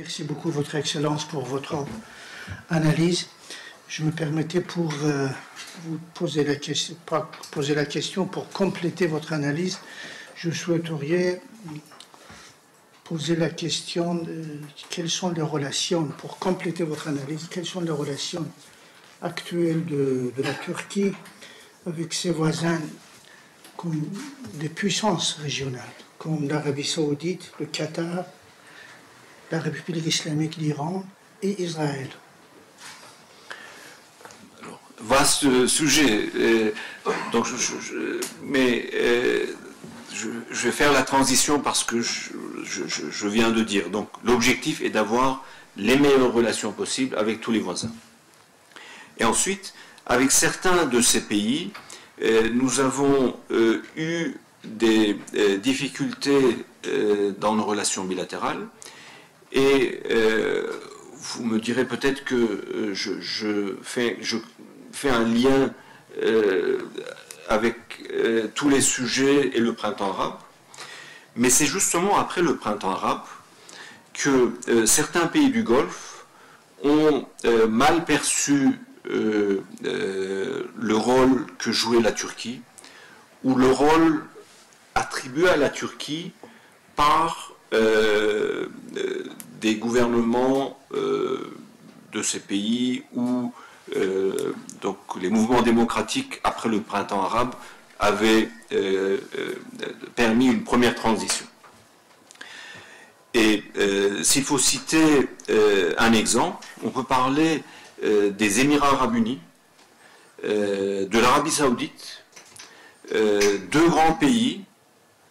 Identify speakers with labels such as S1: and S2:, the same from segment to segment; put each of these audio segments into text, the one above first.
S1: Merci beaucoup, Votre Excellence, pour votre analyse. Je me permettais pour vous poser la question, pour compléter votre analyse, je souhaiterais poser la question de quelles sont les relations, pour compléter votre analyse, quelles sont les relations actuelles de la Turquie avec ses voisins comme des puissances régionales, comme l'Arabie Saoudite, le Qatar, la République islamique d'Iran et Israël.
S2: Alors, vaste sujet, donc je vais faire la transition parce que je viens de dire. Donc l'objectif est d'avoir les meilleures relations possibles avec tous les voisins. Et ensuite, avec certains de ces pays, nous avons eu des difficultés dans nos relations bilatérales. Et vous me direz peut-être que je fais un lien avec tous les sujets et le printemps arabe. Mais c'est justement après le printemps arabe que certains pays du Golfe ont mal perçu le rôle que jouait la Turquie, ou le rôle attribué à la Turquie par des gouvernements de ces pays où donc les mouvements démocratiques après le printemps arabe avaient permis une première transition. Et s'il faut citer un exemple, on peut parler des Émirats arabes unis, de l'Arabie saoudite, deux grands pays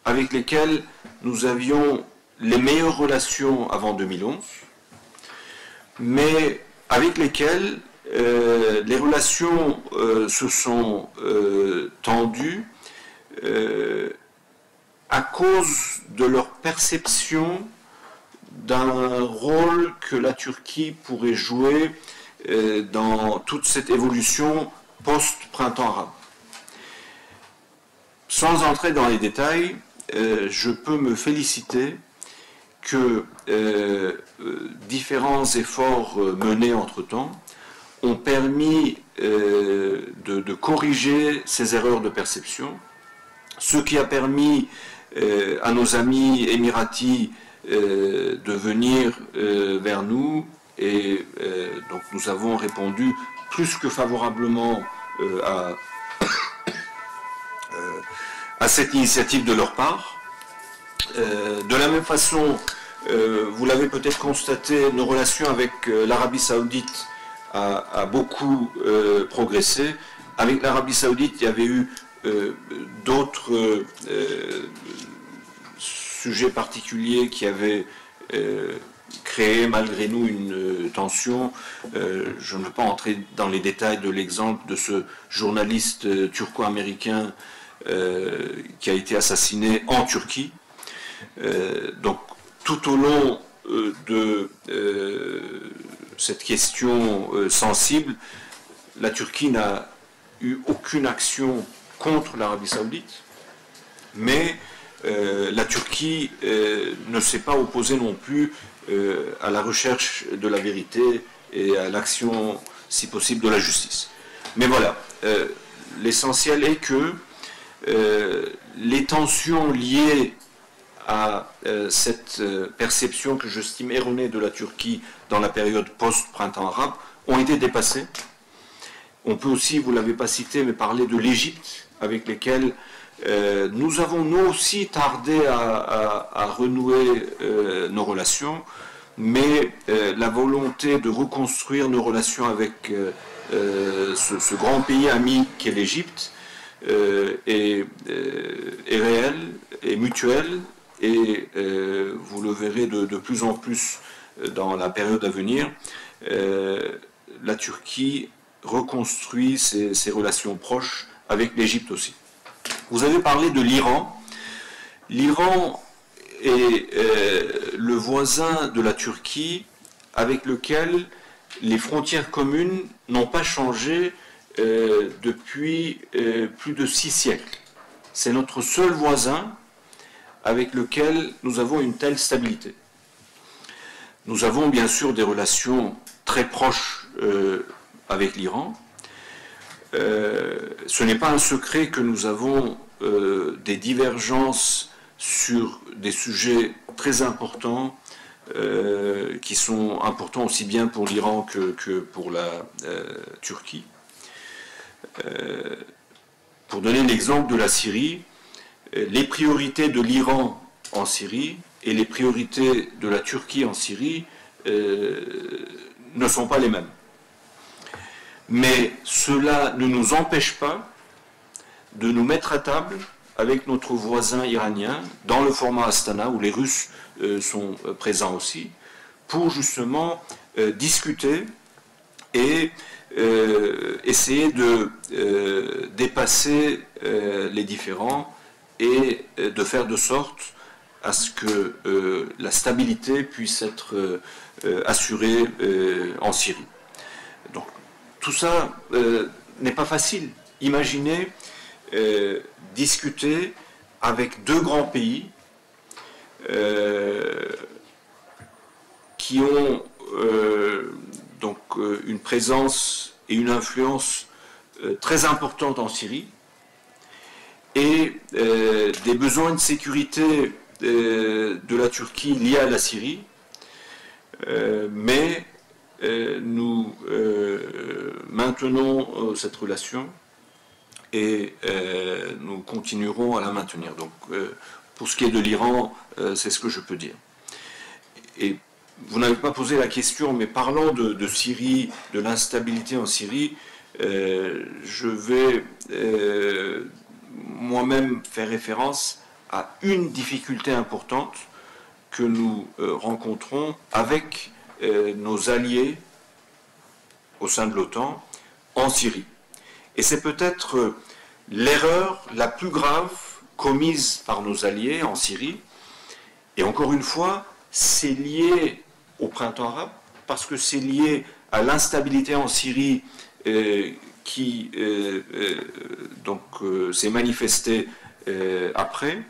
S2: avec lesquels nous avions les meilleures relations avant 2011, mais avec lesquels les relations se sont tendues à cause de leur perception d'un rôle que la Turquie pourrait jouer dans toute cette évolution post-printemps arabe. Sans entrer dans les détails, je peux me féliciter que différents efforts menés entre-temps ont permis de corriger ces erreurs de perception, ce qui a permis à nos amis émiratis de venir vers nous, et donc nous avons répondu plus que favorablement à cette initiative de leur part. De la même façon, vous l'avez peut-être constaté, nos relations avec l'Arabie saoudite a beaucoup progressé. Avec l'Arabie saoudite, il y avait eu d'autres sujets particuliers qui avaient créé malgré nous une tension. Je ne veux pas entrer dans les détails de l'exemple de ce journaliste turco-américain qui a été assassiné en Turquie. Donc tout au long de cette question sensible, la Turquie n'a eu aucune action contre l'Arabie saoudite, mais la Turquie ne s'est pas opposée non plus à la recherche de la vérité et à l'action, si possible, de la justice. Mais voilà, l'essentiel est que les tensions liées à cette perception que j'estime erronée de la Turquie dans la période post-printemps arabe ont été dépassées. On peut aussi, vous ne l'avez pas cité, mais parler de l'Égypte, avec lesquels nous avons nous aussi tardé à renouer nos relations, mais la volonté de reconstruire nos relations avec ce grand pays ami qu'est l'Égypte est réelle et mutuelle, et vous le verrez de plus en plus dans la période à venir. La Turquie reconstruit ses relations proches avec l'Égypte aussi. Vous avez parlé de l'Iran. L'Iran est le voisin de la Turquie avec lequel les frontières communes n'ont pas changé depuis plus de 6 siècles. C'est notre seul voisin avec lequel nous avons une telle stabilité. Nous avons bien sûr des relations très proches avec l'Iran. Ce n'est pas un secret que nous avons des divergences sur des sujets très importants qui sont importants aussi bien pour l'Iran que pour la Turquie. Pour donner l'exemple de la Syrie, les priorités de l'Iran en Syrie et les priorités de la Turquie en Syrie ne sont pas les mêmes. Mais cela ne nous empêche pas de nous mettre à table avec notre voisin iranien dans le format Astana, où les Russes sont présents aussi, pour justement discuter et essayer de dépasser les différends et de faire de sorte à ce que la stabilité puisse être assurée en Syrie. Donc tout ça n'est pas facile. Imaginez discuter avec deux grands pays qui ont donc une présence et une influence très importante en Syrie et des besoins de sécurité de la Turquie liés à la Syrie, mais nous maintenons cette relation et nous continuerons à la maintenir. Donc, pour ce qui est de l'Iran, c'est ce que je peux dire. Et vous n'avez pas posé la question, mais parlant de Syrie, de l'instabilité en Syrie, je vais moi-même faire référence à une difficulté importante que nous rencontrons avec nos alliés au sein de l'OTAN en Syrie. Et c'est peut-être l'erreur la plus grave commise par nos alliés en Syrie. Et encore une fois, c'est lié au printemps arabe, parce que c'est lié à l'instabilité en Syrie qui s'est manifestée après.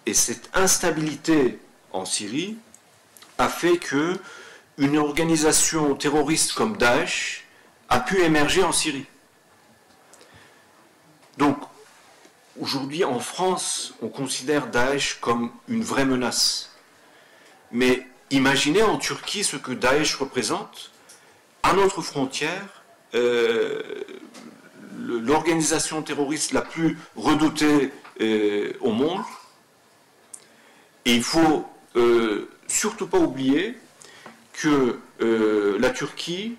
S2: Et cette instabilité en Syrie a fait que une organisation terroriste comme Daesh a pu émerger en Syrie. Donc, aujourd'hui, en France, on considère Daesh comme une vraie menace. Mais imaginez en Turquie ce que Daesh représente. À notre frontière, l'organisation terroriste la plus redoutée au monde. Et il ne faut surtout pas oublier que la Turquie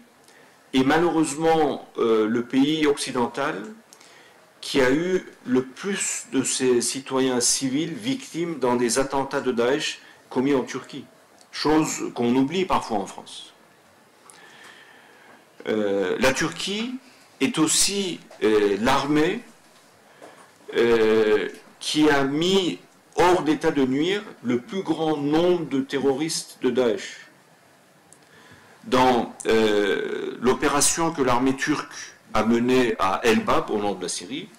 S2: est malheureusement le pays occidental qui a eu le plus de ses citoyens civils victimes dans des attentats de Daesh commis en Turquie, chose qu'on oublie parfois en France. La Turquie est aussi l'armée qui a mis hors d'état de nuire le plus grand nombre de terroristes de Daesh. Dans l'opération que l'armée turque a menée à Elbap, au nord de la Syrie,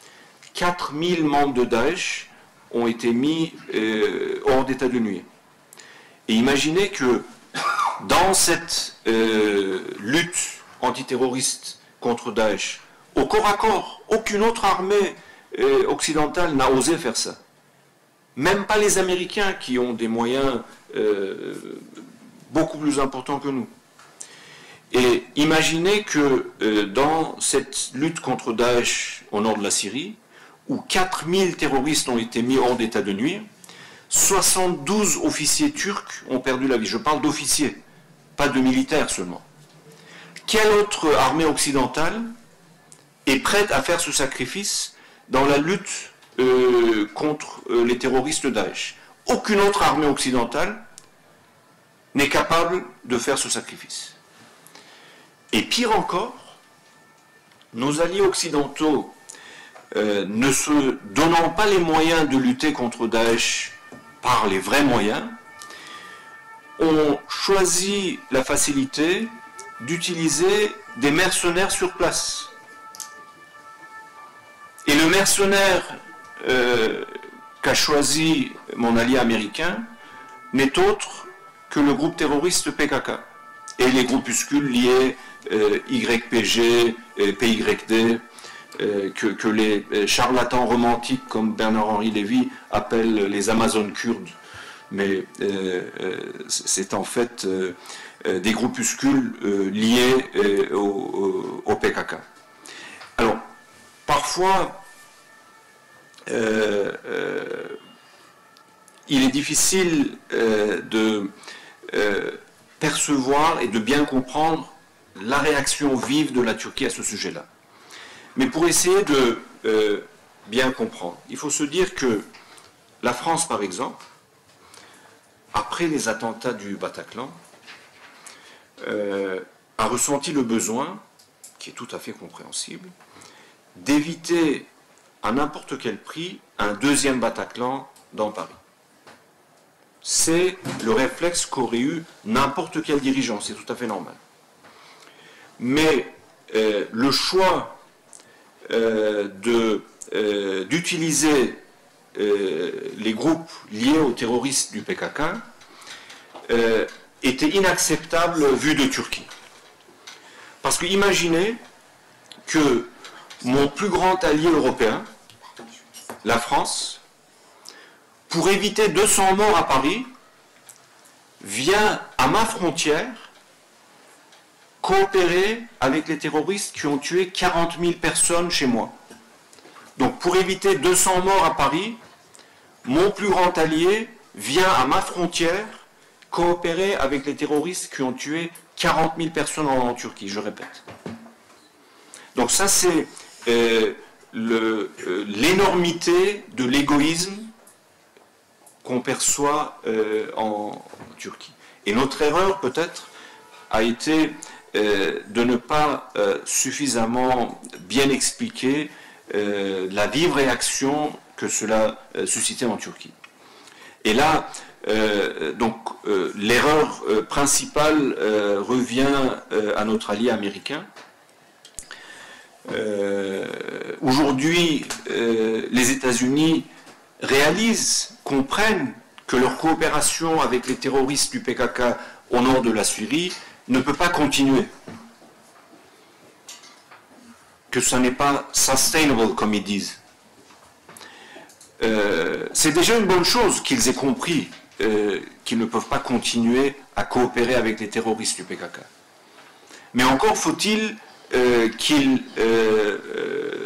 S2: 4000 membres de Daesh ont été mis hors d'état de nuire. Et imaginez que dans cette lutte antiterroriste contre Daesh, au corps à corps, aucune autre armée occidentale n'a osé faire ça. Même pas les Américains qui ont des moyens beaucoup plus importants que nous. Et imaginez que dans cette lutte contre Daesh au nord de la Syrie, où 4000 terroristes ont été mis hors d'état de nuire, 72 officiers turcs ont perdu la vie. Je parle d'officiers, pas de militaires seulement. Quelle autre armée occidentale est prête à faire ce sacrifice dans la lutte contre les terroristes de Daesh? Aucune autre armée occidentale n'est capable de faire ce sacrifice. Et pire encore, nos alliés occidentaux, ne se donnant pas les moyens de lutter contre Daesh par les vrais moyens, ont choisi la facilité d'utiliser des mercenaires sur place. Et le mercenaire qu'a choisi mon allié américain n'est autre que le groupe terroriste PKK et les groupuscules liés YPG, PYD, que les charlatans romantiques comme Bernard-Henri Lévy appellent les Amazones kurdes. Mais c'est en fait des groupuscules liés au PKK. Alors, parfois, il est difficile de percevoir et de bien comprendre la réaction vive de la Turquie à ce sujet-là. Mais pour essayer de bien comprendre, il faut se dire que la France, par exemple, après les attentats du Bataclan, a ressenti le besoin, qui est tout à fait compréhensible, d'éviter à n'importe quel prix un deuxième Bataclan dans Paris. C'est le réflexe qu'aurait eu n'importe quel dirigeant, c'est tout à fait normal. Mais le choix d'utiliser les groupes liés aux terroristes du PKK était inacceptable vu de Turquie. Parce que imaginez que mon plus grand allié européen, la France, pour éviter 200 morts à Paris, vient à ma frontière coopérer avec les terroristes qui ont tué 40 000 personnes chez moi. Donc pour éviter 200 morts à Paris, mon plus grand allié vient à ma frontière coopérer avec les terroristes qui ont tué 40 000 personnes en Turquie, je répète. Donc ça c'est l'énormité de l'égoïsme qu'on perçoit en Turquie. Et notre erreur peut-être a été de ne pas suffisamment bien expliquer la vive réaction que cela suscitait en Turquie. Et là, l'erreur principale revient à notre allié américain. Aujourd'hui, les États-Unis réalisent, comprennent que leur coopération avec les terroristes du PKK au nord de la Syrie ne peut pas continuer. Que ça n'est pas sustainable, comme ils disent. C'est déjà une bonne chose qu'ils aient compris qu'ils ne peuvent pas continuer à coopérer avec les terroristes du PKK. Mais encore faut-il qu'ils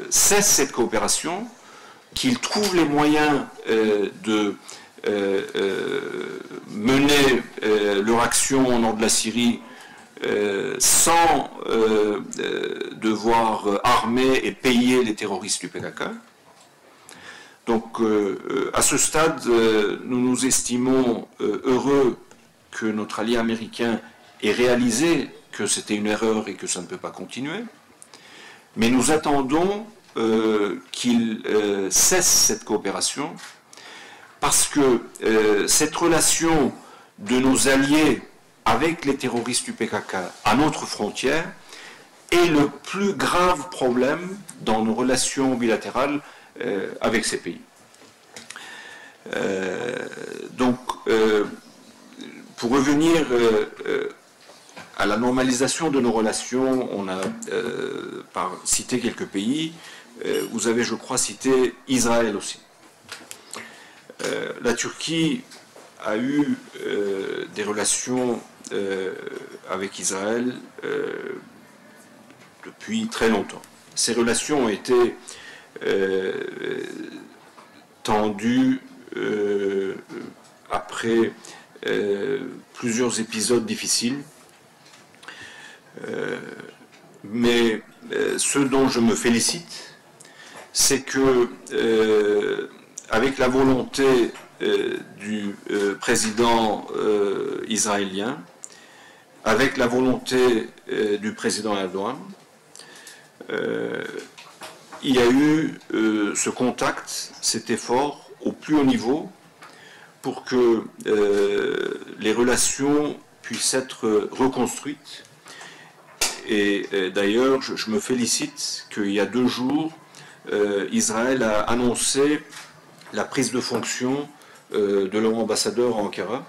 S2: cessent cette coopération, qu'ils trouvent les moyens de mener leur action au nord de la Syrie sans devoir armer et payer les terroristes du PKK. Donc à ce stade, nous nous estimons heureux que notre allié américain ait réalisé que c'était une erreur et que ça ne peut pas continuer. Mais nous attendons qu'il cesse cette coopération parce que cette relation de nos alliés avec les terroristes du PKK à notre frontière est le plus grave problème dans nos relations bilatérales avec ces pays. Pour revenir à la normalisation de nos relations, on a cité quelques pays. Vous avez, je crois, cité Israël aussi. La Turquie a eu des relations avec Israël depuis très longtemps. Ces relations ont été tendues après plusieurs épisodes difficiles. Mais ce dont je me félicite, c'est que avec la volonté du président israélien, avec la volonté du président Erdogan, il y a eu ce contact, cet effort au plus haut niveau pour que les relations puissent être reconstruites. Et d'ailleurs, je me félicite qu'il y a 2 jours, Israël a annoncé la prise de fonction de leur ambassadeur à Ankara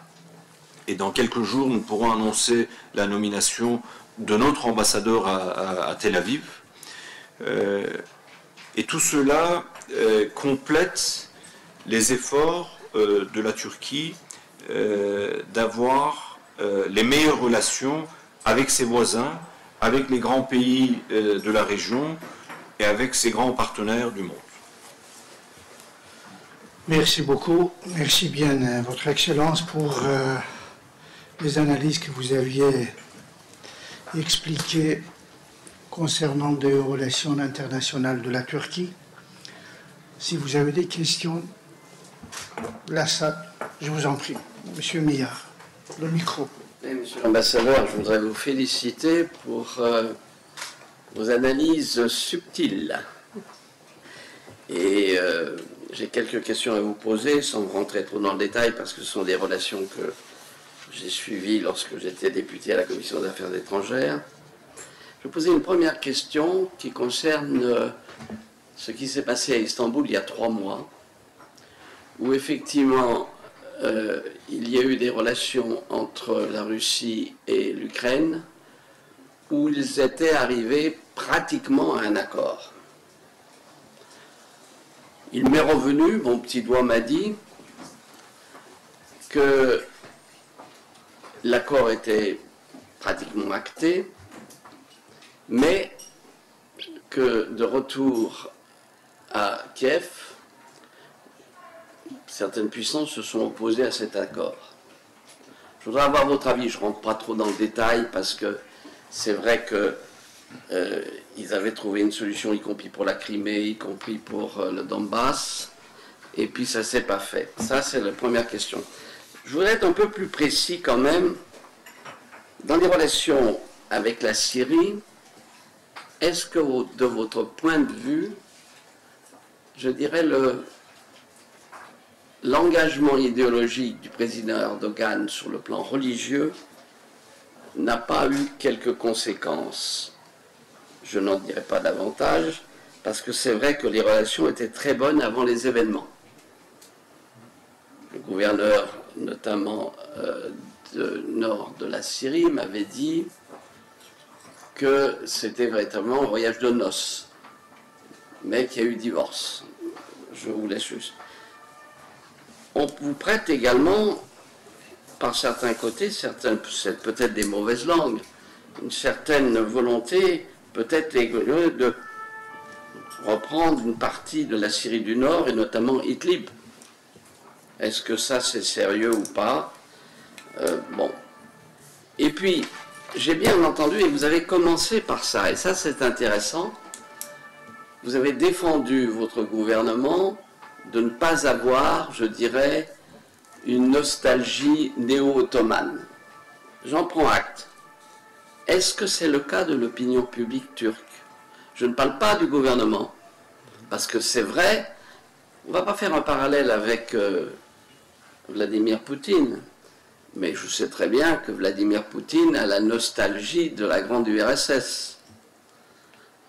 S2: et dans quelques jours, nous pourrons annoncer la nomination de notre ambassadeur à Tel Aviv. Et tout cela complète les efforts de la Turquie d'avoir les meilleures relations avec ses voisins, avec les grands pays de la région et avec ses grands partenaires du monde.
S1: Merci beaucoup. Merci bien, Votre Excellence, pour les analyses que vous aviez expliquées concernant les relations internationales de la Turquie. Si vous avez des questions, là, ça, je vous en prie. Monsieur Millard, le micro.
S3: Et Monsieur l'ambassadeur, je voudrais vous féliciter pour vos analyses subtiles. Et j'ai quelques questions à vous poser, sans rentrer trop dans le détail, parce que ce sont des relations que j'ai suivies lorsque j'étais député à la Commission des Affaires étrangères. Je vais poser une première question qui concerne ce qui s'est passé à Istanbul il y a 3 mois, où effectivement il y a eu des relations entre la Russie et l'Ukraine, où ils étaient arrivés pratiquement à un accord. Il m'est revenu, mon petit doigt m'a dit, que l'accord était pratiquement acté, mais que de retour à Kiev, certaines puissances se sont opposées à cet accord. Je voudrais avoir votre avis, je ne rentre pas trop dans le détail, parce que c'est vrai qu'ils avaient trouvé une solution, y compris pour la Crimée, y compris pour le Donbass, et puis ça ne s'est pas fait. Ça, c'est la première question. Je voudrais être un peu plus précis quand même. Dans les relations avec la Syrie, est-ce que, de votre point de vue, je dirais l'engagement idéologique du président Erdogan sur le plan religieux n'a pas eu quelques conséquences? Je n'en dirai pas davantage, parce que c'est vrai que les relations étaient très bonnes avant les événements. Le gouverneur, notamment du nord de la Syrie, m'avait dit que c'était véritablement un voyage de noces, mais qu'il y a eu divorce. Je vous laisse juste. On vous prête également, par certains côtés, peut-être des mauvaises langues, une certaine volonté, peut-être de reprendre une partie de la Syrie du Nord, et notamment Idlib. Est-ce que ça, c'est sérieux ou pas? Bon. Et puis, j'ai bien entendu, et vous avez commencé par ça, et ça, c'est intéressant, vous avez défendu votre gouvernement de ne pas avoir, je dirais, une nostalgie néo-ottomane. J'en prends acte. Est-ce que c'est le cas de l'opinion publique turque? Je ne parle pas du gouvernement, parce que c'est vrai, on ne va pas faire un parallèle avec Vladimir Poutine, mais je sais très bien que Vladimir Poutine a la nostalgie de la grande URSS,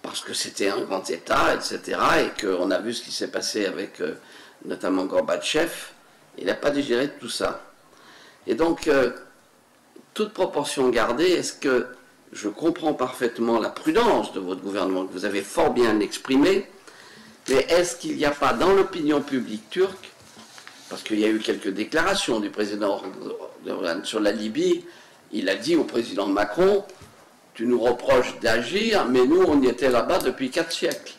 S3: parce que c'était un grand État, etc., et qu'on a vu ce qui s'est passé avec notamment Gorbatchev. Il n'a pas digéré tout ça. Et donc, toute proportion gardée, est-ce que je comprends parfaitement la prudence de votre gouvernement, que vous avez fort bien exprimée, mais est-ce qu'il n'y a pas dans l'opinion publique turque, parce qu'il y a eu quelques déclarations du président Erdogan sur la Libye, il a dit au président Macron, tu nous reproches d'agir, mais nous, on y était là-bas depuis 4 siècles,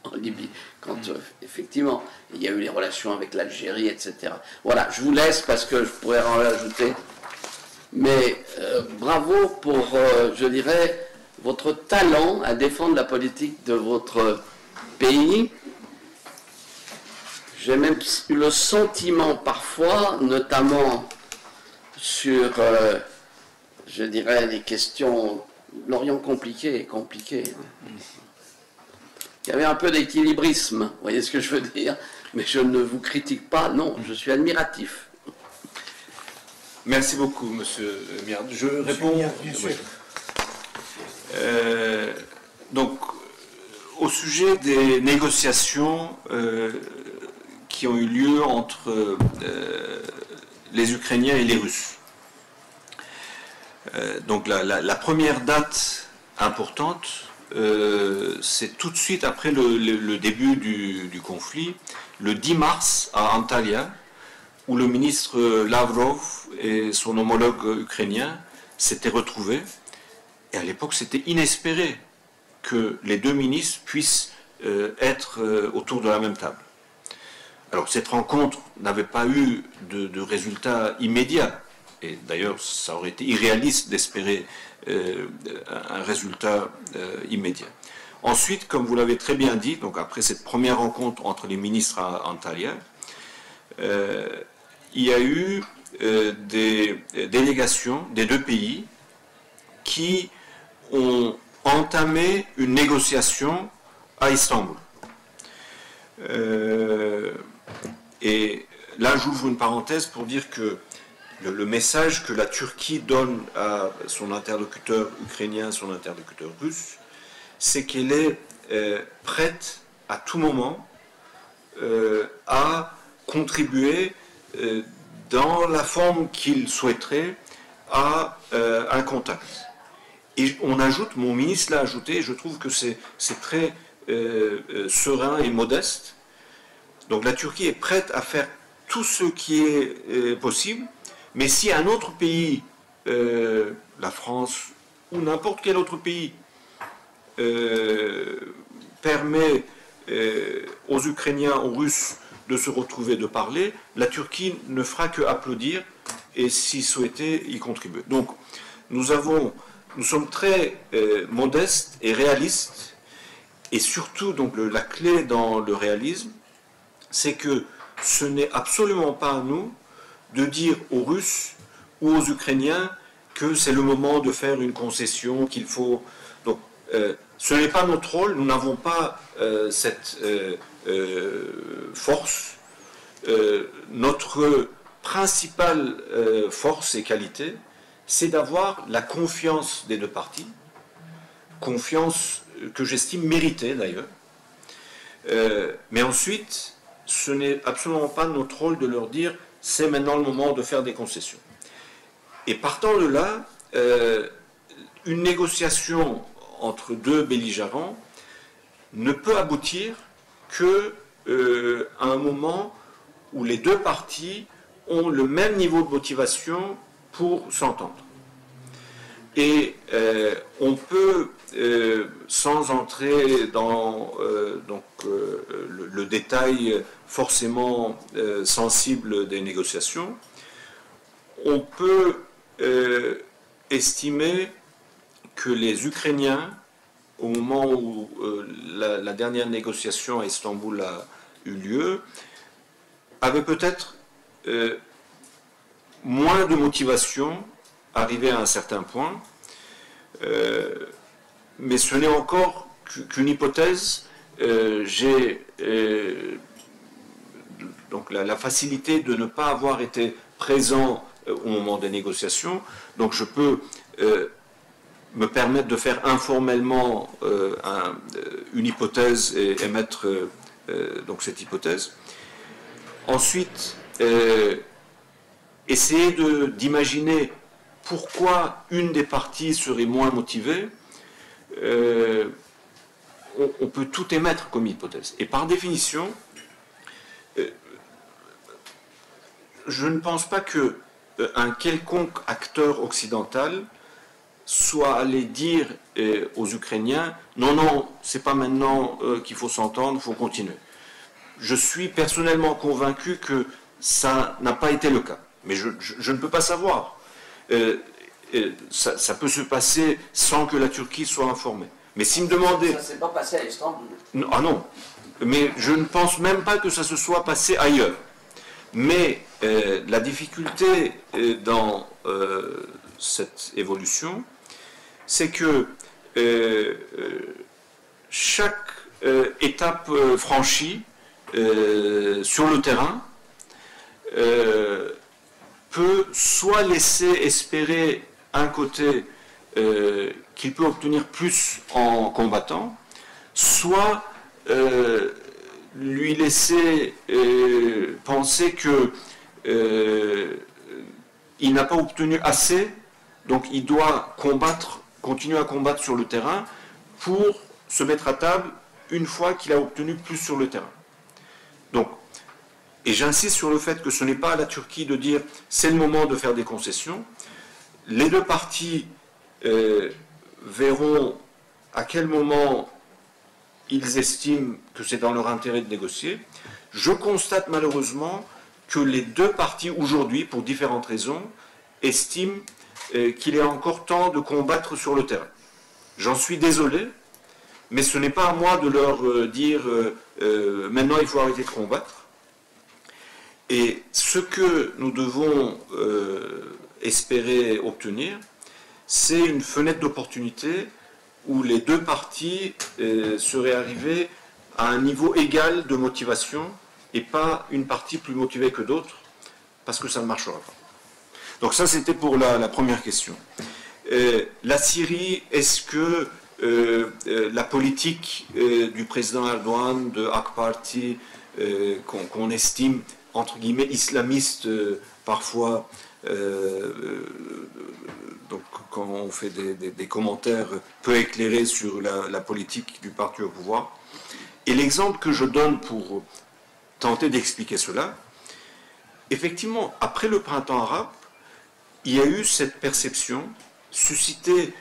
S3: en Libye, quand effectivement, il y a eu les relations avec l'Algérie, etc. Voilà, je vous laisse parce que je pourrais en rajouter. Mais bravo pour, je dirais, votre talent à défendre la politique de votre pays. J'ai même eu le sentiment parfois, notamment sur, je dirais, les questions, l'Orient compliqué. Il y avait un peu d'équilibrisme, vous voyez ce que je veux dire, mais je ne vous critique pas, non, je suis admiratif.
S2: Merci beaucoup, Monsieur Miard. Je réponds.
S1: Bien sûr.
S2: Donc, au sujet des négociations qui ont eu lieu entre les Ukrainiens et les Russes. Donc la première date importante, c'est tout de suite après le début du conflit, le 10 mars à Antalya, où le ministre Lavrov et son homologue ukrainien s'étaient retrouvés. Et à l'époque, c'était inespéré que les deux ministres puissent être autour de la même table. Alors, cette rencontre n'avait pas eu de résultat immédiat. Et d'ailleurs, ça aurait été irréaliste d'espérer un résultat immédiat. Ensuite, comme vous l'avez très bien dit, donc après cette première rencontre entre les ministres à Antalya, il y a eu des délégations des deux pays qui ont entamé une négociation à Istanbul. Et là, j'ouvre une parenthèse pour dire que le message que la Turquie donne à son interlocuteur ukrainien, son interlocuteur russe, c'est qu'elle est prête à tout moment à contribuer dans la forme qu'il souhaiterait à un contact. Et on ajoute, mon ministre l'a ajouté, et je trouve que c'est très serein et modeste. Donc la Turquie est prête à faire tout ce qui est possible, mais si un autre pays, la France ou n'importe quel autre pays, permet aux Ukrainiens, aux Russes de se retrouver, de parler, la Turquie ne fera que applaudir et, si souhaiter, y contribuer. Donc, nous sommes très modestes et réalistes, et surtout, donc, la clé dans le réalisme, c'est que ce n'est absolument pas à nous de dire aux Russes ou aux Ukrainiens que c'est le moment de faire une concession, qu'il faut... Donc, ce n'est pas notre rôle, nous n'avons pas cette force. Notre principale force et qualité, c'est d'avoir la confiance des deux parties, confiance que j'estime méritée d'ailleurs. Mais ensuite, ce n'est absolument pas notre rôle de leur dire c'est maintenant le moment de faire des concessions. Et partant de là, une négociation entre deux belligérants ne peut aboutir qu'à un moment où les deux parties ont le même niveau de motivation pour s'entendre. Et on peut, sans entrer dans le détail forcément sensible des négociations, on peut estimer que les Ukrainiens, au moment où la dernière négociation à Istanbul a eu lieu, avaient peut-être moins de motivation arrivé à un certain point, mais ce n'est encore qu'une hypothèse. J'ai donc la facilité de ne pas avoir été présent au moment des négociations, donc je peux me permettre de faire informellement une hypothèse et émettre donc cette hypothèse. Ensuite, essayer d'imaginer pourquoi une des parties serait moins motivée, on peut tout émettre comme hypothèse. Et par définition, je ne pense pas qu'un quelconque acteur occidental soit allé dire aux Ukrainiens « Non, non, c'est pas maintenant qu'il faut s'entendre, il faut continuer ». Je suis personnellement convaincu que ça n'a pas été le cas. Mais je ne peux pas savoir. Ça peut se passer sans que la Turquie soit informée. Mais si me demandait...
S3: Ça ne s'est pas passé à Istanbul.
S2: Ah non. Mais je ne pense même pas que ça se soit passé ailleurs. Mais la difficulté dans cette évolution, c'est que chaque étape franchie sur le terrain peut soit laisser espérer un côté qu'il peut obtenir plus en combattant, soit lui laisser penser que il n'a pas obtenu assez Donc il doit continuer à combattre sur le terrain pour se mettre à table une fois qu'il a obtenu plus sur le terrain. Donc, et j'insiste sur le fait que ce n'est pas à la Turquie de dire c'est le moment de faire des concessions. Les deux parties verront à quel moment ils estiment que c'est dans leur intérêt de négocier. Je constate malheureusement que les deux parties aujourd'hui, pour différentes raisons, estiment qu'il est encore temps de combattre sur le terrain. J'en suis désolé, mais ce n'est pas à moi de leur dire maintenant il faut arrêter de combattre. Et ce que nous devons espérer obtenir, c'est une fenêtre d'opportunité où les deux parties seraient arrivées à un niveau égal de motivation et pas une partie plus motivée que d'autres, parce que ça ne marchera pas. Donc ça, c'était pour la première question. La Syrie, est-ce que la politique du président Erdogan, de AK Parti, qu'on estime, entre guillemets, islamiste parfois, donc quand on fait des commentaires peu éclairés sur la politique du parti au pouvoir. Et l'exemple que je donne pour tenter d'expliquer cela, effectivement, après le printemps arabe, il y a eu cette perception, suscitée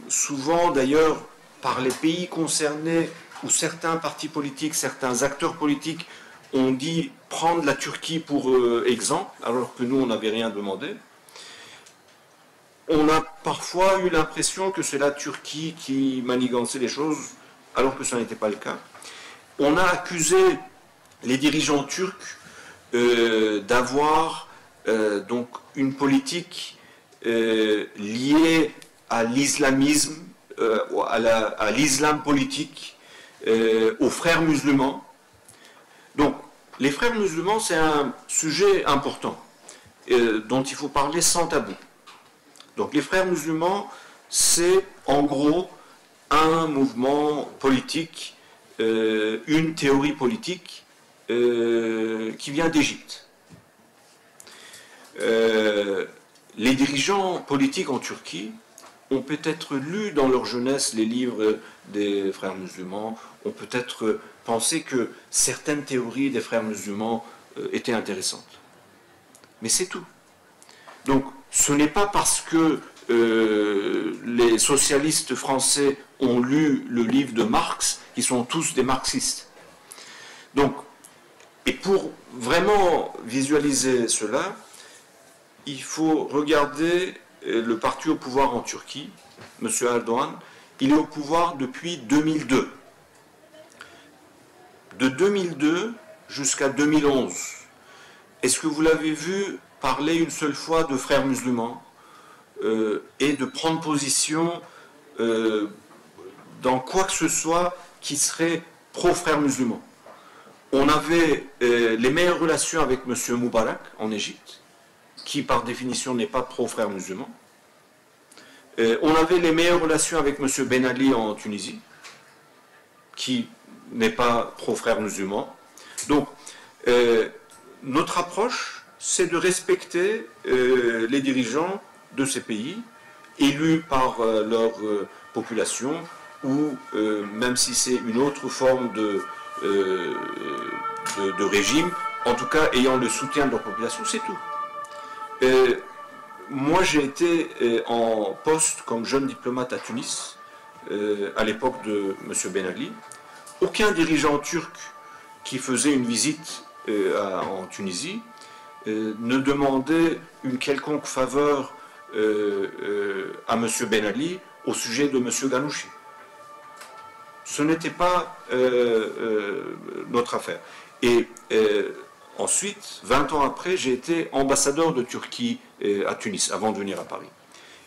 S2: souvent d'ailleurs par les pays concernés, où certains partis politiques, certains acteurs politiques ont dit prendre la Turquie pour exemple, alors que nous, on n'avait rien demandé. On a parfois eu l'impression que c'est la Turquie qui manigançait les choses, alors que ce n'était pas le cas. On a accusé les dirigeants turcs d'avoir donc une politique liée à l'islamisme, à l'islam politique, aux frères musulmans. Donc, les frères musulmans, c'est un sujet important dont il faut parler sans tabou. Donc, les frères musulmans, c'est en gros un mouvement politique, une théorie politique qui vient d'Égypte. Les dirigeants politiques en Turquie ont peut-être lu dans leur jeunesse les livres des frères musulmans, ont peut-être pensé que certaines théories des frères musulmans étaient intéressantes. Mais c'est tout. Donc, ce n'est pas parce que les socialistes français ont lu le livre de Marx qu'ils sont tous des marxistes. Donc, et pour vraiment visualiser cela, il faut regarder le parti au pouvoir en Turquie, M. Erdogan. Il est au pouvoir depuis 2002. De 2002 jusqu'à 2011, est-ce que vous l'avez vu parler une seule fois de frères musulmans et de prendre position dans quoi que ce soit qui serait pro-frères musulmans? On avait les meilleures relations avec M. Moubarak en Égypte, qui par définition n'est pas pro-frères musulmans. On avait les meilleures relations avec M. Ben Ali en Tunisie, qui n'est pas pro-frères musulmans. Donc, notre approche, c'est de respecter les dirigeants de ces pays, élus par leur population, ou même si c'est une autre forme de régime, en tout cas ayant le soutien de leur population, c'est tout. Moi, j'ai été en poste comme jeune diplomate à Tunis, à l'époque de M. Ben Ali. Aucun dirigeant turc qui faisait une visite en Tunisie ne demandait une quelconque faveur à M. Ben Ali au sujet de M. Ghanouchi. Ce n'était pas notre affaire. Et ensuite, 20 ans après, j'ai été ambassadeur de Turquie à Tunis, avant de venir à Paris.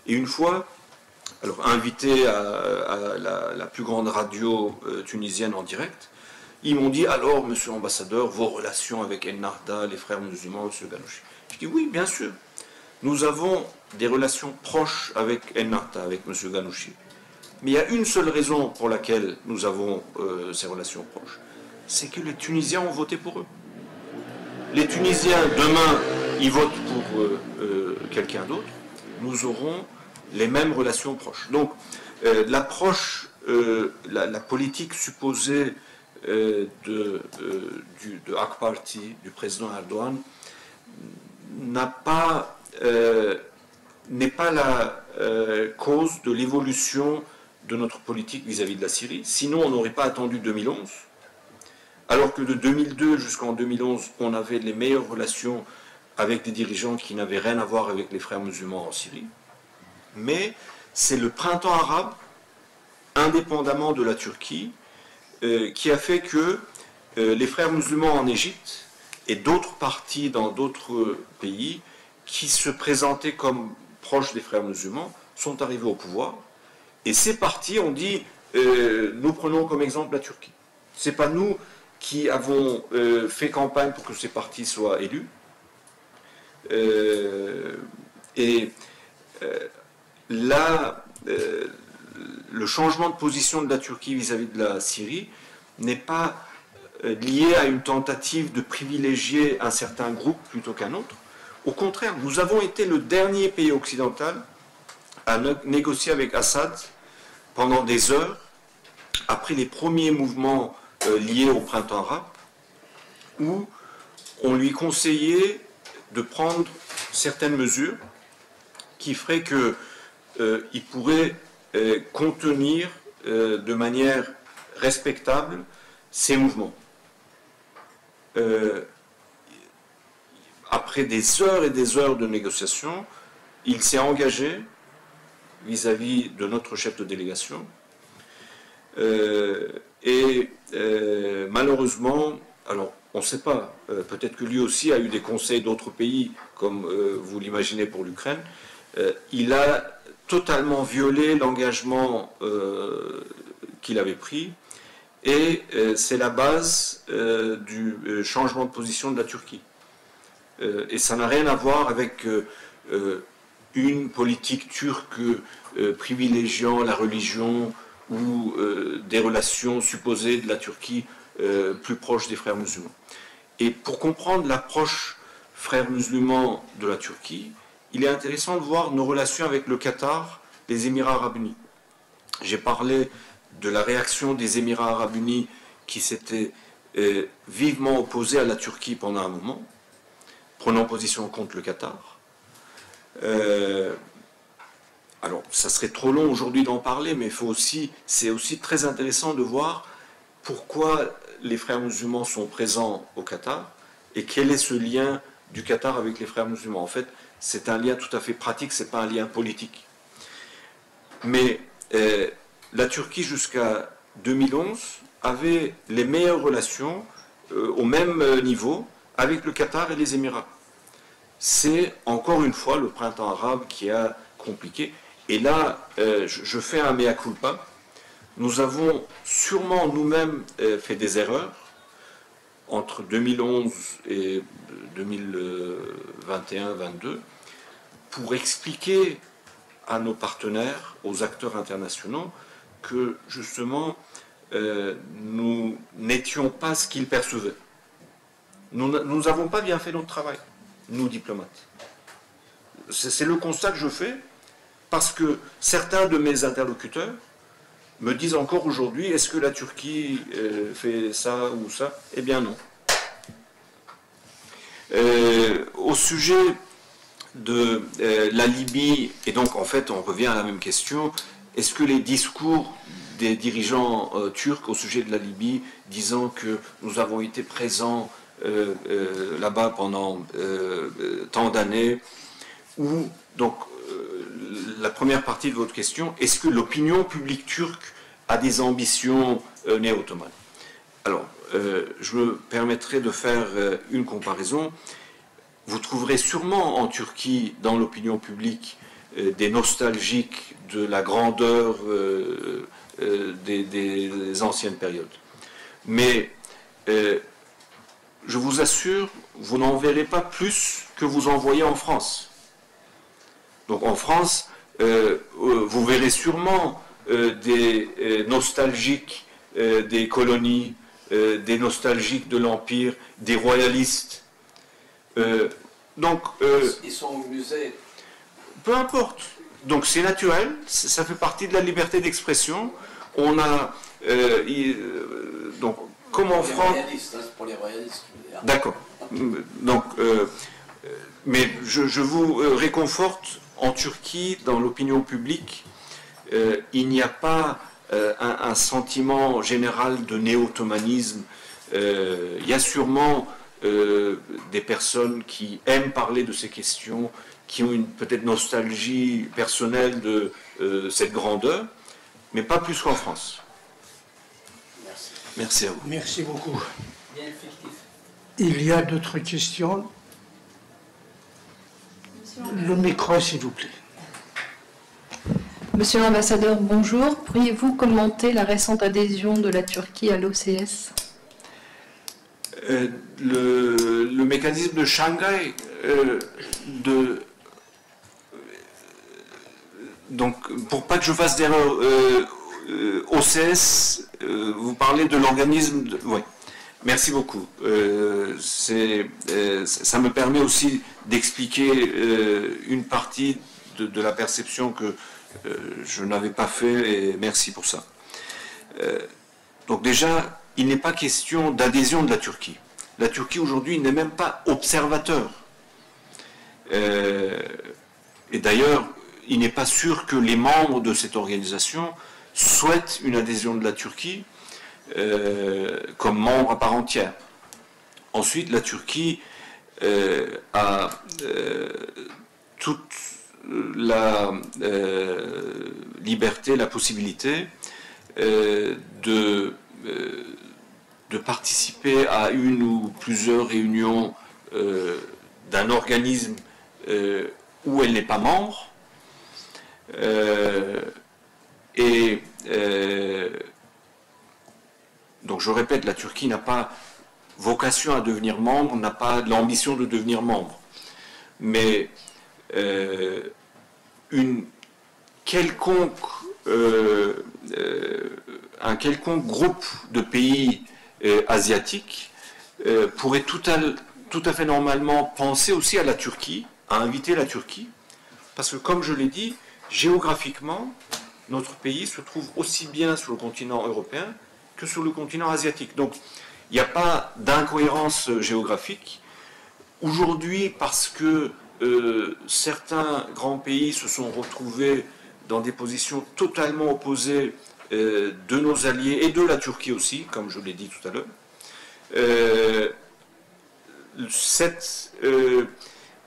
S2: Et une fois, alors invité à la plus grande radio tunisienne en direct, ils m'ont dit, alors, monsieur l'ambassadeur, vos relations avec Ennahda, les frères musulmans, monsieur Ghanouchi. Je dis, oui, bien sûr. Nous avons des relations proches avec Ennahda, avec monsieur Ghanouchi. Mais il y a une seule raison pour laquelle nous avons ces relations proches. C'est que les Tunisiens ont voté pour eux. Les Tunisiens, demain, ils votent pour quelqu'un d'autre. nous aurons les mêmes relations proches. Donc, l'approche, la politique supposée de AK Party, du président Erdogan, n'est pas la cause de l'évolution de notre politique vis-à-vis de la Syrie. Sinon, on n'aurait pas attendu 2011, alors que de 2002 jusqu'en 2011, on avait les meilleures relations avec des dirigeants qui n'avaient rien à voir avec les frères musulmans en Syrie. Mais c'est le printemps arabe, indépendamment de la Turquie, qui a fait que les frères musulmans en Égypte et d'autres partis dans d'autres pays qui se présentaient comme proches des frères musulmans sont arrivés au pouvoir. Et ces partis ont dit, nous prenons comme exemple la Turquie. Ce n'est pas nous qui avons fait campagne pour que ces partis soient élus. Là, le changement de position de la Turquie vis-à-vis de la Syrie n'est pas lié à une tentative de privilégier un certain groupe plutôt qu'un autre. Au contraire, nous avons été le dernier pays occidental à négocier avec Assad pendant des heures, après les premiers mouvements liés au printemps arabe, où on lui conseillait de prendre certaines mesures qui feraient qu'il pourrait contenir de manière respectable ces mouvements. Après des heures et des heures de négociations, il s'est engagé vis-à-vis de notre chef de délégation malheureusement, alors on ne sait pas, peut-être que lui aussi a eu des conseils d'autres pays, comme vous l'imaginez pour l'Ukraine, il a totalement violé l'engagement qu'il avait pris, et c'est la base du changement de position de la Turquie. Et ça n'a rien à voir avec une politique turque privilégiant la religion ou des relations supposées de la Turquie plus proches des frères musulmans. Et pour comprendre l'approche frères musulmans de la Turquie, il est intéressant de voir nos relations avec le Qatar, les Émirats arabes unis. J'ai parlé de la réaction des Émirats arabes unis qui s'étaient vivement opposés à la Turquie pendant un moment, prenant position contre le Qatar. Alors, ça serait trop long aujourd'hui d'en parler, mais c'est aussi très intéressant de voir pourquoi les frères musulmans sont présents au Qatar et quel est ce lien du Qatar avec les frères musulmans. En fait, c'est un lien tout à fait pratique, ce n'est pas un lien politique. Mais la Turquie, jusqu'à 2011, avait les meilleures relations au même niveau avec le Qatar et les Émirats. C'est encore une fois le printemps arabe qui a compliqué. Et là, je fais un mea culpa. Nous avons sûrement nous-mêmes fait des erreurs entre 2011 et 2021-22 pour expliquer à nos partenaires, aux acteurs internationaux, que justement nous n'étions pas ce qu'ils percevaient. Nous n'avons pas bien fait notre travail, nous diplomates. C'est le constat que je fais, parce que certains de mes interlocuteurs me disent encore aujourd'hui, est-ce que la Turquie fait ça ou ça? Eh bien non. Au sujet de la Libye, et donc en fait on revient à la même question, est-ce que les discours des dirigeants turcs au sujet de la Libye, disant que nous avons été présents là-bas pendant tant d'années, ou donc la première partie de votre question, est-ce que l'opinion publique turque a des ambitions néo-ottomanes? Alors, je me permettrai de faire une comparaison. Vous trouverez sûrement en Turquie, dans l'opinion publique, des nostalgiques de la grandeur des anciennes périodes. Mais je vous assure, vous n'en verrez pas plus que vous en voyez en France. Donc en France, vous verrez sûrement des nostalgiques des colonies, des nostalgiques de l'Empire, des royalistes.
S3: Ils sont au musée.
S2: peu importe. Donc c'est naturel, ça fait partie de la liberté d'expression. On a donc comme en France.
S3: Pour les royalistes.
S2: D'accord. Donc, mais je vous réconforte. En Turquie, dans l'opinion publique, il n'y a pas un sentiment général de néo-ottomanisme. Il y a sûrement des personnes qui aiment parler de ces questions, qui ont une peut-être nostalgie personnelle de cette grandeur, mais pas plus qu'en France.
S3: Merci.
S2: Merci à vous.
S1: Merci beaucoup. Il y a d'autres questions? Le micro, s'il vous plaît.
S4: Monsieur l'ambassadeur, bonjour. Pourriez-vous commenter la récente adhésion de la Turquie à l'OCS?
S2: Le mécanisme de Shanghai, donc pour pas que je fasse d'erreur, OCS, vous parlez de l'organisme, oui. Merci beaucoup. Ça me permet aussi d'expliquer une partie de la perception que je n'avais pas fait, et merci pour ça. Donc déjà, il n'est pas question d'adhésion de la Turquie. La Turquie aujourd'hui n'est même pas observateur. Et d'ailleurs, il n'est pas sûr que les membres de cette organisation souhaitent une adhésion de la Turquie comme membre à part entière. Ensuite, la Turquie a toute la liberté, la possibilité de participer à une ou plusieurs réunions d'un organisme où elle n'est pas membre. Donc je répète, la Turquie n'a pas vocation à devenir membre, n'a pas l'ambition de devenir membre. Mais un quelconque groupe de pays asiatiques pourrait tout à fait normalement penser aussi à la Turquie, à inviter la Turquie, parce que comme je l'ai dit, géographiquement, notre pays se trouve aussi bien sur le continent européen que sur le continent asiatique. Donc, il n'y a pas d'incohérence géographique. Aujourd'hui, parce que certains grands pays se sont retrouvés dans des positions totalement opposées de nos alliés et de la Turquie aussi, comme je l'ai dit tout à l'heure,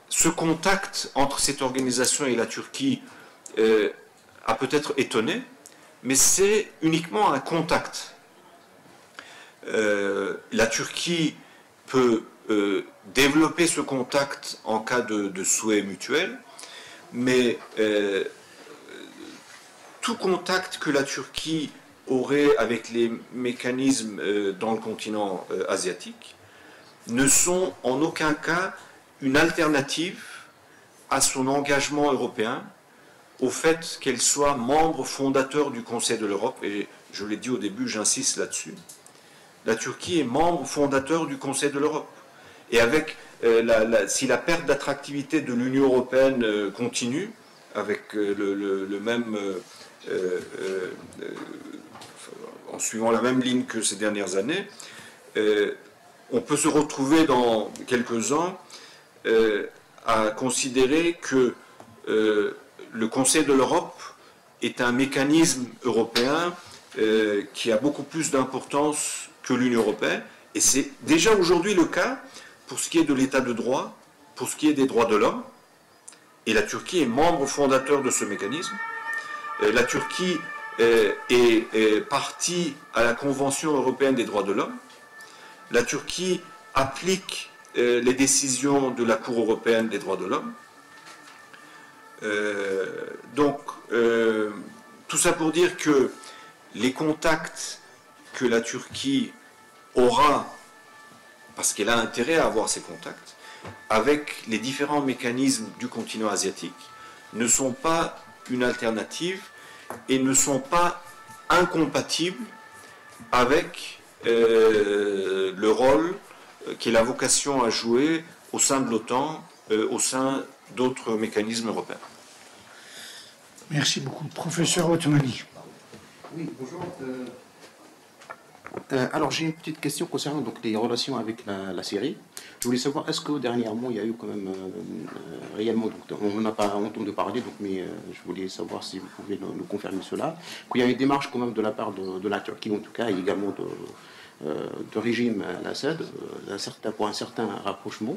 S2: ce contact entre cette organisation et la Turquie a peut-être étonné, mais c'est uniquement un contact. La Turquie peut développer ce contact en cas de souhait mutuel, mais tout contact que la Turquie aurait avec les mécanismes dans le continent asiatique ne sont en aucun cas une alternative à son engagement européen, au fait qu'elle soit membre fondateur du Conseil de l'Europe, et je l'ai dit au début, j'insiste là-dessus. La Turquie est membre fondateur du Conseil de l'Europe. Et avec, si la perte d'attractivité de l'Union européenne continue, avec le même, en suivant la même ligne que ces dernières années, on peut se retrouver dans quelques ans à considérer que le Conseil de l'Europe est un mécanisme européen qui a beaucoup plus d'importance que l'Union européenne, et c'est déjà aujourd'hui le cas pour ce qui est de l'état de droit, pour ce qui est des droits de l'homme, et la Turquie est membre fondateur de ce mécanisme. La Turquie est partie à la Convention européenne des droits de l'homme. La Turquie applique les décisions de la Cour européenne des droits de l'homme. Donc, tout ça pour dire que les contacts que la Turquie aura, parce qu'elle a intérêt à avoir ces contacts, avec les différents mécanismes du continent asiatique, ne sont pas une alternative et ne sont pas incompatibles avec le rôle qu'elle a vocation à jouer au sein de l'OTAN, au sein d'autres mécanismes européens.
S1: Merci beaucoup. Professeur Otmani.
S5: Oui, bonjour. Alors j'ai une petite question concernant donc, les relations avec la Syrie. Je voulais savoir, est-ce que dernièrement il y a eu quand même réellement, donc, on n'en a pas entendu parler, donc, mais je voulais savoir si vous pouvez nous confirmer cela, qu'il y a une démarche quand même de la part de la Turquie, en tout cas, et également de régime al-Assad, pour un certain rapprochement.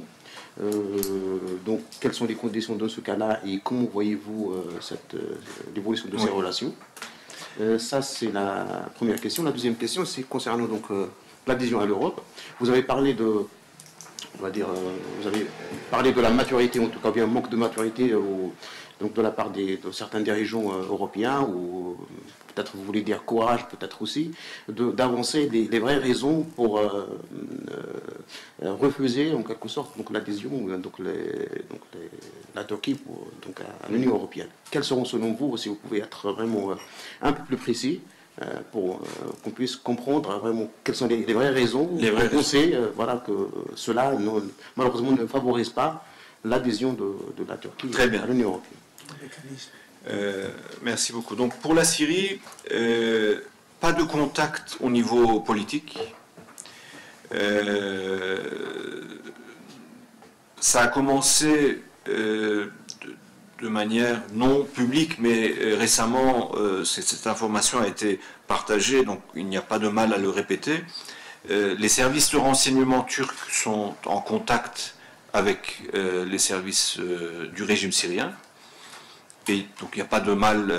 S5: Donc quelles sont les conditions de ce cas-là et comment voyez-vous l'évolution de ces relations? Ça, c'est la première question. La deuxième question, c'est concernant donc l'adhésion à l'Europe. Vous avez parlé de, on va dire, vous avez parlé de la maturité, en tout cas, bien manque de maturité, donc de la part de certains dirigeants européens, ou peut-être vous voulez dire courage, peut-être aussi, d'avancer les vraies raisons pour refuser en quelque sorte donc l'adhésion la Turquie à l'Union européenne. Quels seront selon vous, si vous pouvez être vraiment un peu plus précis, pour qu'on puisse comprendre vraiment quelles sont les vraies raisons pour penser voilà, que cela malheureusement ne favorise pas l'adhésion de la Turquie à l'Union européenne.
S2: Merci beaucoup. Donc pour la Syrie, pas de contact au niveau politique. Ça a commencé de manière non publique, mais récemment, cette information a été partagée, donc il n'y a pas de mal à le répéter. Les services de renseignement turcs sont en contact avec les services du régime syrien. Et donc il n'y a pas de mal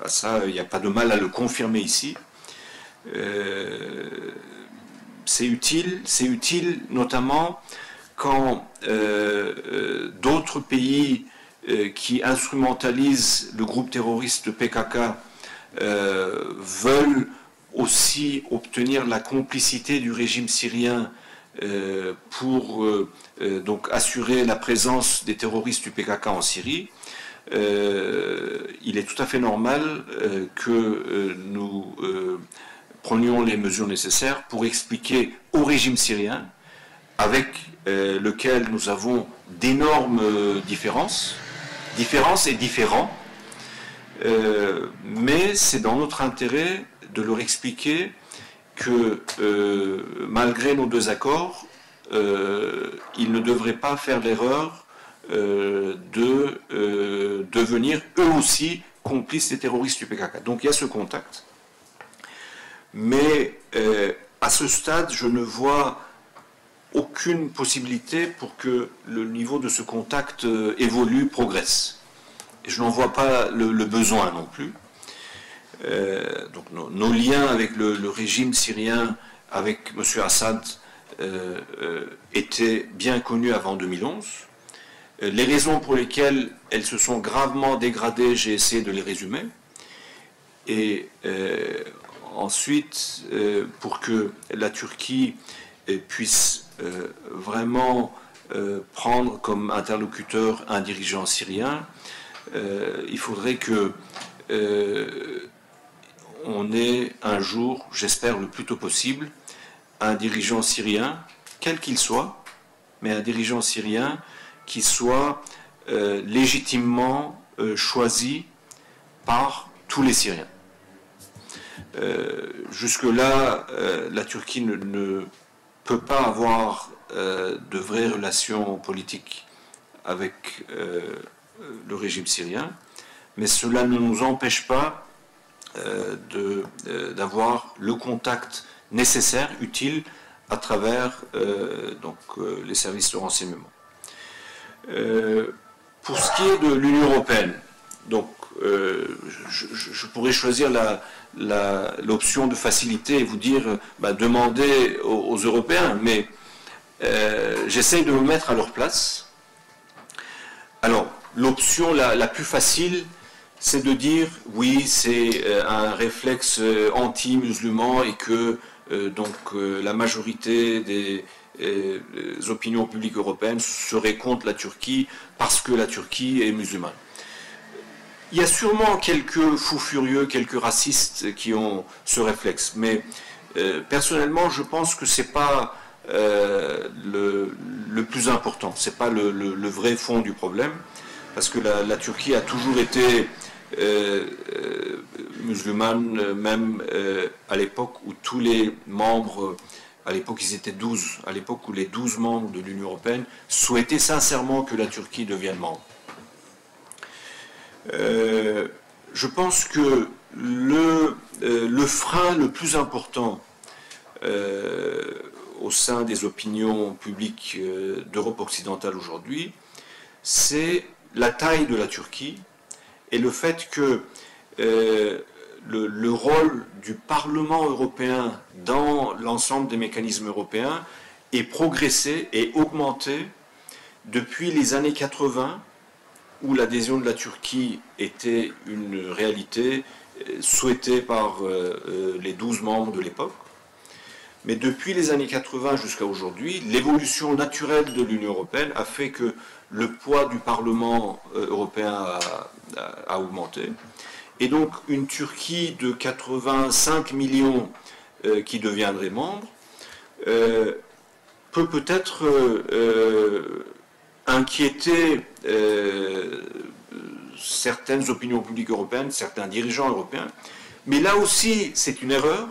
S2: à ça, il n'y a pas de mal à le confirmer ici. C'est utile notamment quand d'autres pays qui instrumentalisent le groupe terroriste PKK veulent aussi obtenir la complicité du régime syrien pour donc assurer la présence des terroristes du PKK en Syrie. Il est tout à fait normal que nous prenions les mesures nécessaires pour expliquer au régime syrien, avec lequel nous avons d'énormes différences et différends, mais c'est dans notre intérêt de leur expliquer que malgré nos deux accords, ils ne devraient pas faire l'erreur de devenir eux aussi complices des terroristes du PKK. Donc il y a ce contact. Mais à ce stade, je ne vois aucune possibilité pour que le niveau de ce contact évolue, progresse. Et je n'en vois pas le besoin non plus. Donc nos liens avec le régime syrien, avec M. Assad, étaient bien connus avant 2011. Les raisons pour lesquelles elles se sont gravement dégradées, j'ai essayé de les résumer. Et ensuite, pour que la Turquie puisse vraiment prendre comme interlocuteur un dirigeant syrien, il faudrait que on ait un jour, j'espère le plus tôt possible, un dirigeant syrien, quel qu'il soit, mais un dirigeant syrien qui soit légitimement choisi par tous les Syriens. Jusque-là, la Turquie ne peut pas avoir de vraies relations politiques avec le régime syrien, mais cela ne nous empêche pas d'avoir le contact nécessaire, utile, à travers les services de renseignement. Pour ce qui est de l'Union européenne, donc je pourrais choisir l'option de facilité et vous dire demandez aux Européens, mais j'essaye de me mettre à leur place. Alors, l'option la plus facile, c'est de dire oui, c'est un réflexe anti-musulman et que la majorité des opinions publiques européennes seraient contre la Turquie parce que la Turquie est musulmane. Il y a sûrement quelques fous furieux, quelques racistes qui ont ce réflexe, mais personnellement, je pense que c'est pas le plus important, c'est pas le vrai fond du problème, parce que la Turquie a toujours été musulmane, même à l'époque où tous les membres, à l'époque ils étaient 12, à l'époque où les 12 membres de l'Union européenne souhaitaient sincèrement que la Turquie devienne membre. Je pense que le frein le plus important au sein des opinions publiques d'Europe occidentale aujourd'hui, c'est la taille de la Turquie et le fait que le rôle du Parlement européen dans l'ensemble des mécanismes européens est progressé et augmenté depuis les années 80, où l'adhésion de la Turquie était une réalité souhaitée par les 12 membres de l'époque. Mais depuis les années 80 jusqu'à aujourd'hui, l'évolution naturelle de l'Union européenne a fait que le poids du Parlement européen a augmenté. Et donc une Turquie de 85 millions qui deviendrait membre peut peut-être inquiéter certaines opinions publiques européennes, certains dirigeants européens. Mais là aussi, c'est une erreur.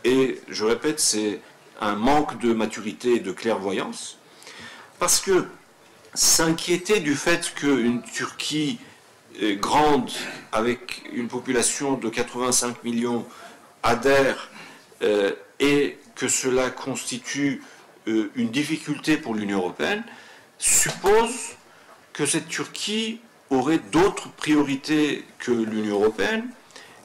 S2: Et je répète, c'est un manque de maturité et de clairvoyance, parce que s'inquiéter du fait qu'une Turquie grande, avec une population de 85 millions, adhère et que cela constitue une difficulté pour l'Union européenne, suppose que cette Turquie aurait d'autres priorités que l'Union européenne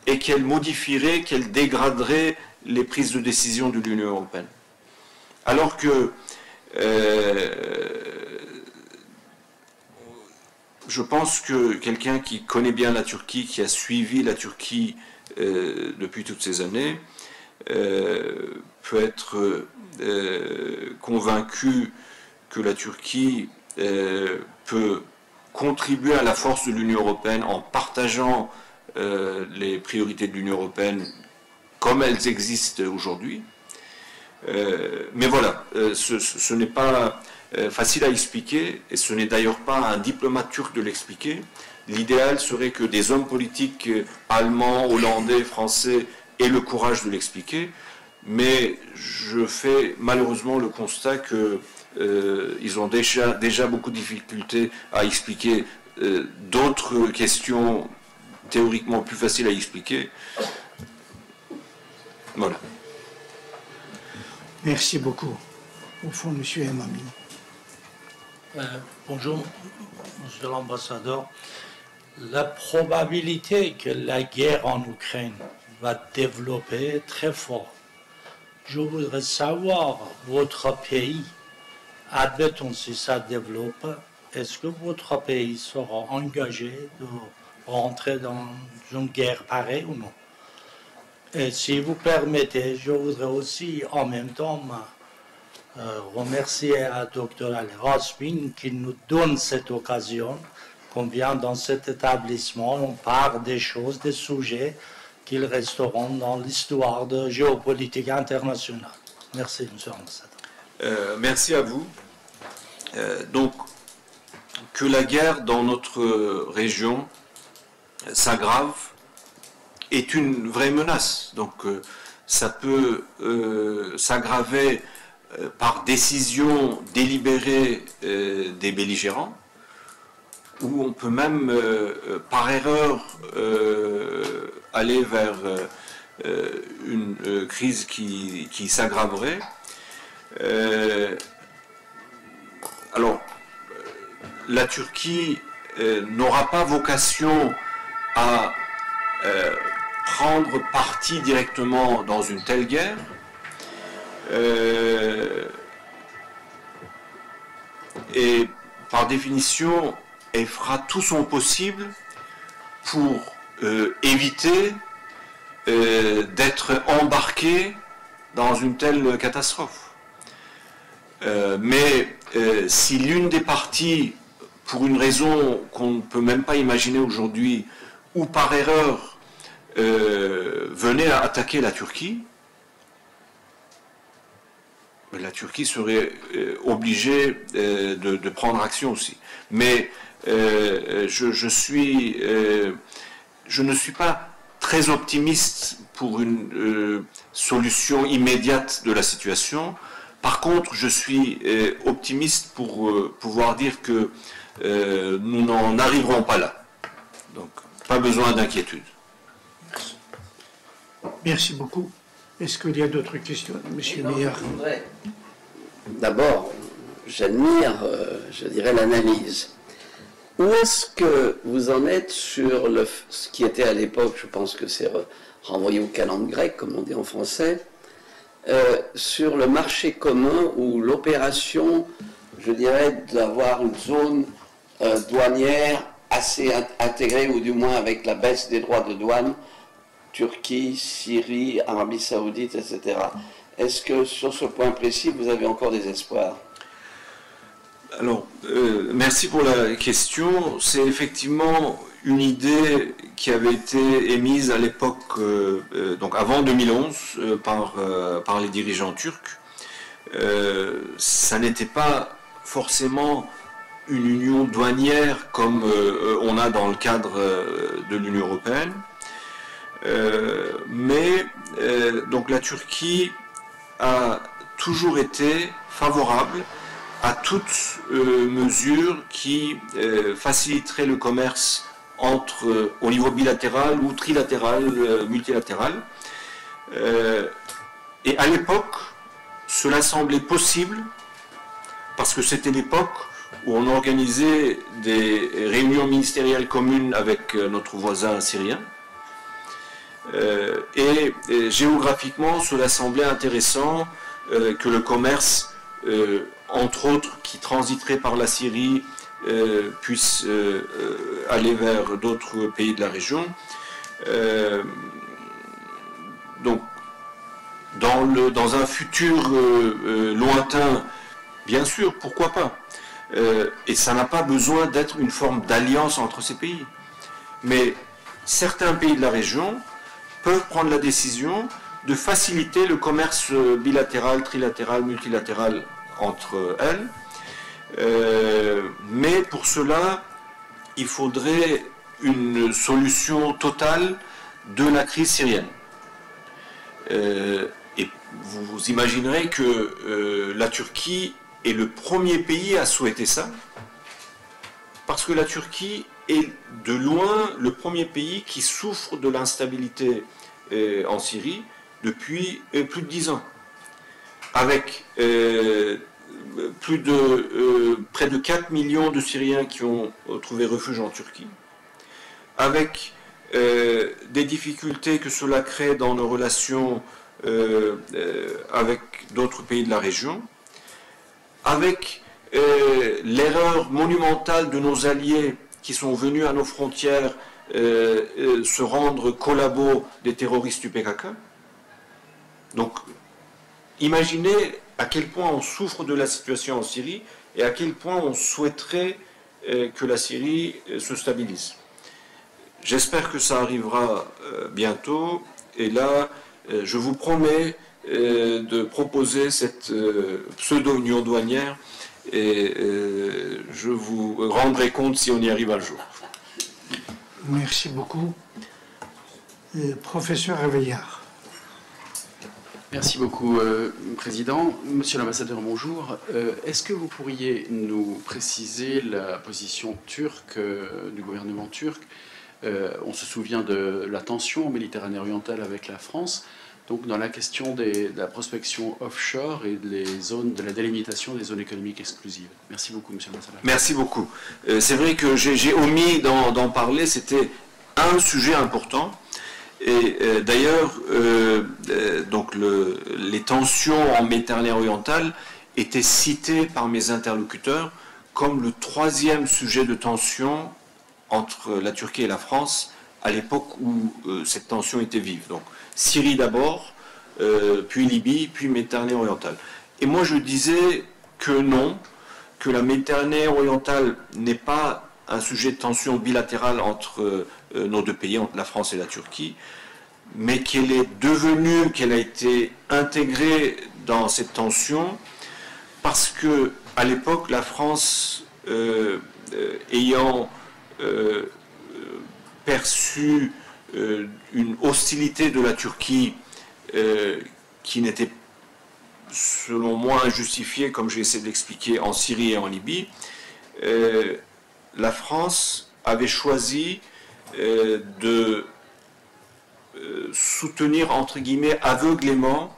S2: et qu'elle modifierait, qu'elle dégraderait les prises de décision de l'Union européenne. Alors que je pense que quelqu'un qui connaît bien la Turquie, qui a suivi la Turquie depuis toutes ces années, peut être convaincu que la Turquie peut contribuer à la force de l'Union européenne en partageant les priorités de l'Union européenne comme elles existent aujourd'hui. Mais voilà, ce n'est pas facile à expliquer, et ce n'est d'ailleurs pas à un diplomate turc de l'expliquer. L'idéal serait que des hommes politiques allemands, hollandais, français aient le courage de l'expliquer, mais je fais malheureusement le constat qu'ils ont déjà beaucoup de difficultés à expliquer d'autres questions théoriquement plus faciles à expliquer. Voilà.
S1: Merci beaucoup. Au fond, Monsieur Emami.
S6: Bonjour, Monsieur l'ambassadeur. La probabilité que la guerre en Ukraine va développer est très forte. Je voudrais savoir, votre pays, admettons si ça développe, est-ce que votre pays sera engagé de rentrer dans une guerre pareille ou non? Et si vous permettez, je voudrais aussi en même temps remercier à Dr Al-Rasmin qui nous donne cette occasion, qu'on vient dans cet établissement, on parle des choses, des sujets qui resteront dans l'histoire de géopolitique internationale. Merci, Monsieur l'ambassadeur.
S2: Merci à vous. Donc, que la guerre dans notre région s'aggrave est une vraie menace. Donc ça peut s'aggraver par décision délibérée des belligérants, ou on peut même par erreur aller vers une crise qui s'aggraverait. Alors, la Turquie n'aura pas vocation à prendre parti directement dans une telle guerre. Et par définition, elle fera tout son possible pour éviter d'être embarquée dans une telle catastrophe. Mais si l'une des parties, pour une raison qu'on ne peut même pas imaginer aujourd'hui, ou par erreur, venait à attaquer la Turquie, la Turquie serait obligée de prendre action aussi. Mais je suis je ne suis pas très optimiste pour une solution immédiate de la situation. Par contre, je suis optimiste pour pouvoir dire que nous n'en arriverons pas là. Donc, pas besoin d'inquiétude.
S1: Merci beaucoup. Est-ce qu'il y a d'autres questions, Monsieur Meillard?
S3: D'abord, j'admire, je dirais, l'analyse. Où est-ce que vous en êtes sur ce qui était à l'époque, je pense que c'est renvoyé au calendrier grec, comme on dit en français, sur le marché commun ou l'opération, je dirais, d'avoir une zone douanière assez intégrée, ou du moins avec la baisse des droits de douane, Turquie, Syrie, Arabie Saoudite, etc. Est-ce que sur ce point précis, vous avez encore des espoirs?
S2: Alors, merci pour la question. C'est effectivement une idée qui avait été émise à l'époque, donc avant 2011, par les dirigeants turcs. Ça n'était pas forcément une union douanière comme on a dans le cadre de l'Union européenne. Mais donc la Turquie a toujours été favorable à toute mesure qui faciliterait le commerce au niveau bilatéral ou trilatéral, multilatéral. Et à l'époque, cela semblait possible parce que c'était l'époque où on organisait des réunions ministérielles communes avec notre voisin syrien. Et géographiquement, cela semblait intéressant que le commerce, entre autres, qui transiterait par la Syrie, puisse aller vers d'autres pays de la région. Donc, dans un futur lointain, bien sûr, pourquoi pas. Et ça n'a pas besoin d'être une forme d'alliance entre ces pays. Mais certains pays de la région peuvent prendre la décision de faciliter le commerce bilatéral, trilatéral, multilatéral entre elles. Mais pour cela, il faudrait une solution totale de la crise syrienne. Et vous imaginerez que la Turquie est le premier pays à souhaiter ça, parce que la Turquie est de loin le premier pays qui souffre de l'instabilité en Syrie depuis plus de 10 ans, avec près de 4 millions de Syriens qui ont trouvé refuge en Turquie, avec des difficultés que cela crée dans nos relations avec d'autres pays de la région, avec l'erreur monumentale de nos alliés qui sont venus à nos frontières se rendre collabos des terroristes du PKK. Donc, imaginez à quel point on souffre de la situation en Syrie et à quel point on souhaiterait que la Syrie se stabilise. J'espère que ça arrivera bientôt, et là, je vous promets de proposer cette pseudo-union douanière, et je vous rendrai compte si on y arrive un jour.
S1: Merci beaucoup. Professeur Réveillard.
S7: Merci beaucoup, Président. Monsieur l'ambassadeur, bonjour. Est-ce que vous pourriez nous préciser la position turque, du gouvernement turc? On se souvient de la tension en Méditerranée orientale avec la France, donc dans la question de la prospection offshore et de la délimitation des zones économiques exclusives. Merci beaucoup, monsieur l'ambassadeur.
S2: Merci beaucoup. C'est vrai que j'ai omis d'en parler, c'était un sujet important. Et d'ailleurs, donc les tensions en Méditerranée orientale étaient citées par mes interlocuteurs comme le troisième sujet de tension entre la Turquie et la France à l'époque où cette tension était vive. Donc Syrie d'abord, puis Libye, puis Méditerranée orientale. Et moi je disais que non, que la Méditerranée orientale n'est pas un sujet de tension bilatérale entre nos deux pays, entre la France et la Turquie, mais qu'elle est devenue, qu'elle a été intégrée dans cette tension parce que à l'époque la France ayant perçu une hostilité de la Turquie qui n'était, selon moi, injustifiée, comme j'ai essayé de l'expliquer, en Syrie et en Libye, la France avait choisi de soutenir, entre guillemets, aveuglément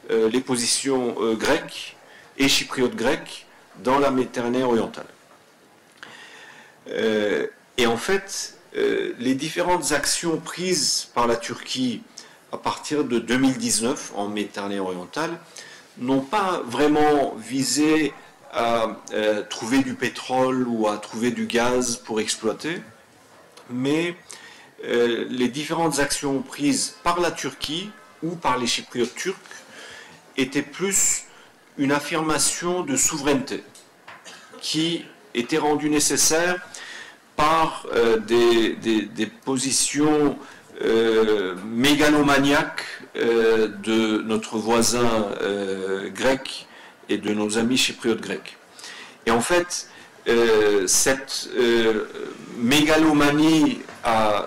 S2: les positions grecques et chypriotes grecques dans la Méditerranée orientale. Et en fait, les différentes actions prises par la Turquie à partir de 2019 en Méditerranée orientale n'ont pas vraiment visé à trouver du pétrole ou à trouver du gaz pour exploiter, mais les différentes actions prises par la Turquie ou par les Chypriotes turcs étaient plus une affirmation de souveraineté qui était rendue nécessaire par des positions mégalomaniaques de notre voisin grec et de nos amis chypriotes grecs. Et en fait, cette mégalomanie a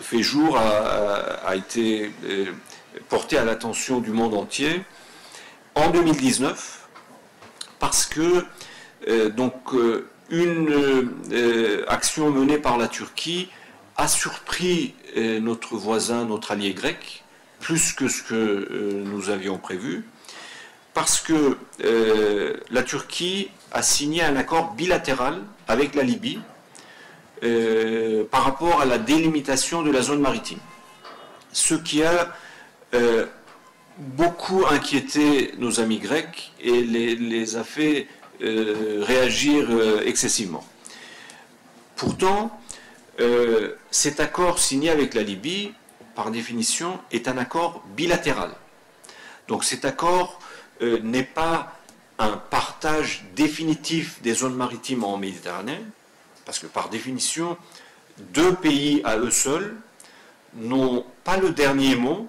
S2: fait jour, a été portée à l'attention du monde entier en 2019, parce que une action menée par la Turquie a surpris notre voisin, notre allié grec, plus que ce que nous avions prévu, parce que la Turquie a signé un accord bilatéral avec la Libye par rapport à la délimitation de la zone maritime. Ce qui a beaucoup inquiété nos amis grecs et les a fait réagir excessivement. Pourtant, cet accord signé avec la Libye, par définition, est un accord bilatéral. Donc cet accord n'est pas un partage définitif des zones maritimes en Méditerranée, parce que par définition, deux pays à eux seuls n'ont pas le dernier mot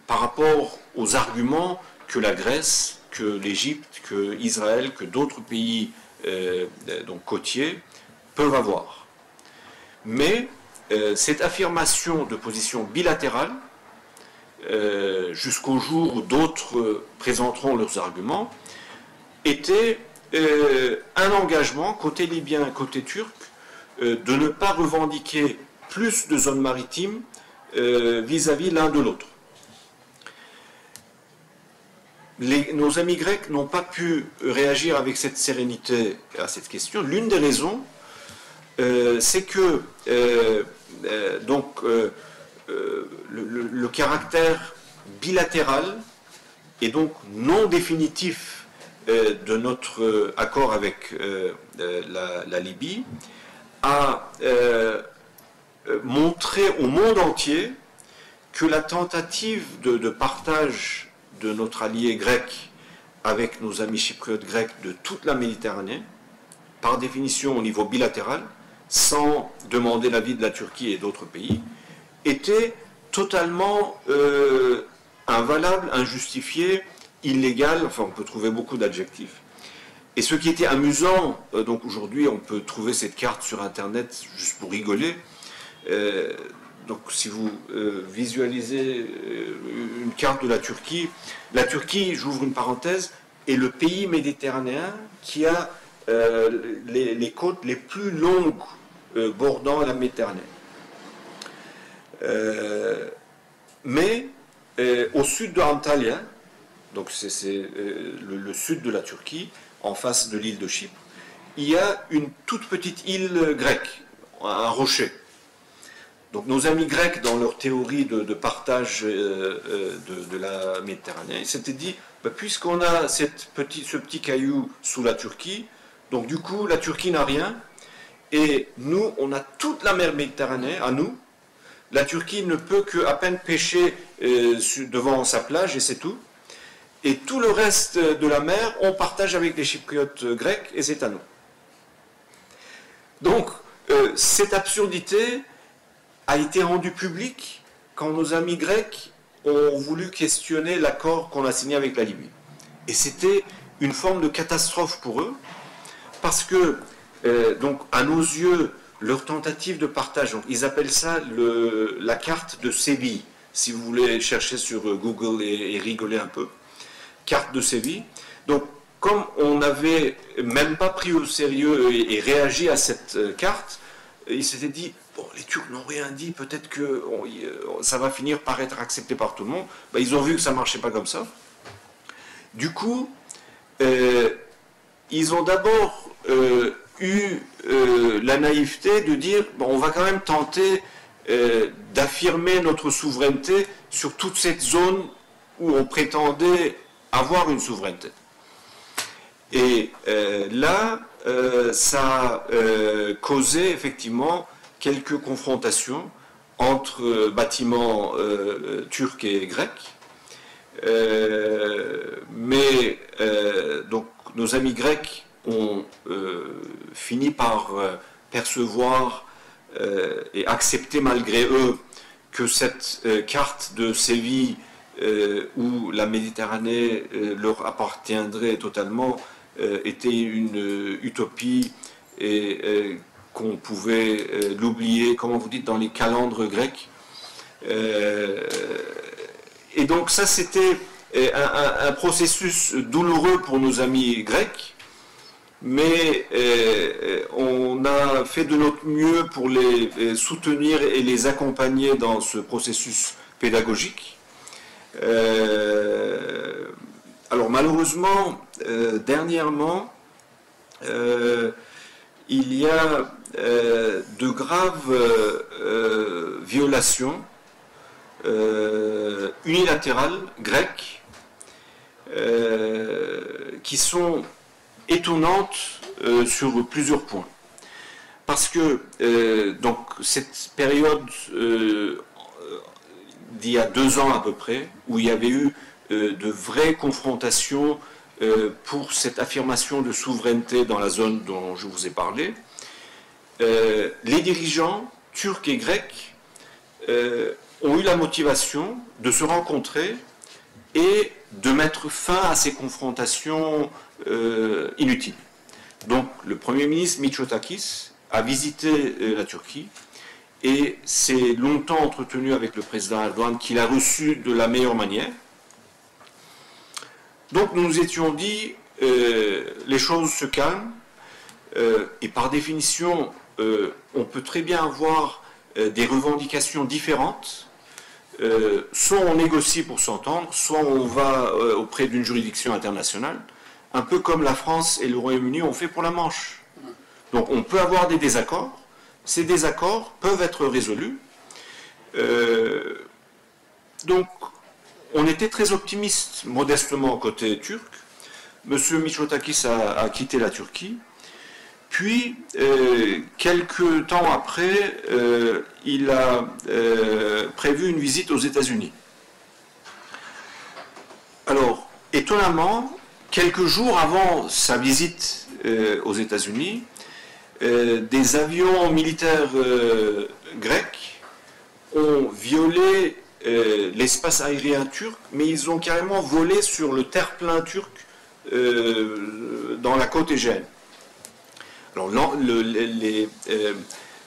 S2: par rapport aux arguments que la Grèce, que l'Égypte, que Israël, que d'autres pays donc côtiers peuvent avoir. Mais cette affirmation de position bilatérale, jusqu'au jour où d'autres présenteront leurs arguments, était un engagement côté libyen et côté turc de ne pas revendiquer plus de zones maritimes vis-à-vis l'un de l'autre. Nos amis grecs n'ont pas pu réagir avec cette sérénité à cette question. L'une des raisons, c'est que le caractère bilatéral et donc non définitif de notre accord avec la Libye a montré au monde entier que la tentative de partage de notre allié grec avec nos amis chypriotes grecs de toute la Méditerranée, par définition au niveau bilatéral, sans demander l'avis de la Turquie et d'autres pays, était totalement invalable, injustifié, illégal, enfin on peut trouver beaucoup d'adjectifs. Et ce qui était amusant, donc aujourd'hui on peut trouver cette carte sur internet juste pour rigoler, donc si vous visualisez une carte de la Turquie, j'ouvre une parenthèse, est le pays méditerranéen qui a les côtes les plus longues bordant la Méditerranée. Mais au sud de Antalya, donc c'est le sud de la Turquie, en face de l'île de Chypre, il y a une toute petite île grecque, un rocher. Donc nos amis grecs, dans leur théorie de partage de la Méditerranée, s'étaient dit, puisqu'on a ce petit caillou sous la Turquie, donc du coup la Turquie n'a rien, et nous on a toute la mer Méditerranée à nous, la Turquie ne peut qu'à peine pêcher devant sa plage et c'est tout, et tout le reste de la mer on partage avec les Chypriotes grecs et c'est à nous. Donc cette absurdité a été rendu public quand nos amis grecs ont voulu questionner l'accord qu'on a signé avec la Libye. Et c'était une forme de catastrophe pour eux, parce que donc à nos yeux, leur tentative de partage, donc, ils appellent ça la carte de Séville, si vous voulez chercher sur Google et rigoler un peu. Carte de Séville. Donc, comme on n'avait même pas pris au sérieux et réagi à cette carte, ils s'étaient dit, bon, les Turcs n'ont rien dit, peut-être que ça va finir par être accepté par tout le monde. Ben, ils ont vu que ça ne marchait pas comme ça. Du coup, ils ont d'abord eu la naïveté de dire, bon, on va quand même tenter d'affirmer notre souveraineté sur toute cette zone où on prétendait avoir une souveraineté. Et là, ça a causé effectivement quelques confrontations entre bâtiments turcs et grecs. Mais donc nos amis grecs ont fini par percevoir et accepter malgré eux que cette carte de Séville où la Méditerranée leur appartiendrait totalement était une utopie et qu'on pouvait l'oublier, comment vous dites, dans les calendres grecs. Et donc ça, c'était un processus douloureux pour nos amis grecs, mais on a fait de notre mieux pour les soutenir et les accompagner dans ce processus pédagogique. Alors malheureusement, dernièrement, il y a de graves violations unilatérales grecques qui sont étonnantes sur plusieurs points. Parce que donc cette période d'il y a 2 ans à peu près, où il y avait eu de vraies confrontations pour cette affirmation de souveraineté dans la zone dont je vous ai parlé, les dirigeants turcs et grecs ont eu la motivation de se rencontrer et de mettre fin à ces confrontations inutiles. Donc le Premier ministre Mitsotakis a visité la Turquie et s'est longtemps entretenu avec le président Erdogan, qu'il a reçu de la meilleure manière. Donc nous nous étions dit, les choses se calment, et par définition, on peut très bien avoir des revendications différentes. Soit on négocie pour s'entendre, soit on va auprès d'une juridiction internationale, un peu comme la France et le Royaume-Uni ont fait pour la Manche. Donc on peut avoir des désaccords, ces désaccords peuvent être résolus. Donc on était très optimiste, modestement, côté turc. M. Mitsotakis a quitté la Turquie. Puis, quelques temps après, il a prévu une visite aux États-Unis. Alors, étonnamment, quelques jours avant sa visite aux États-Unis, des avions militaires grecs ont violé l'espace aérien turc, mais ils ont carrément volé sur le terre-plein turc dans la côte égéenne. Alors, les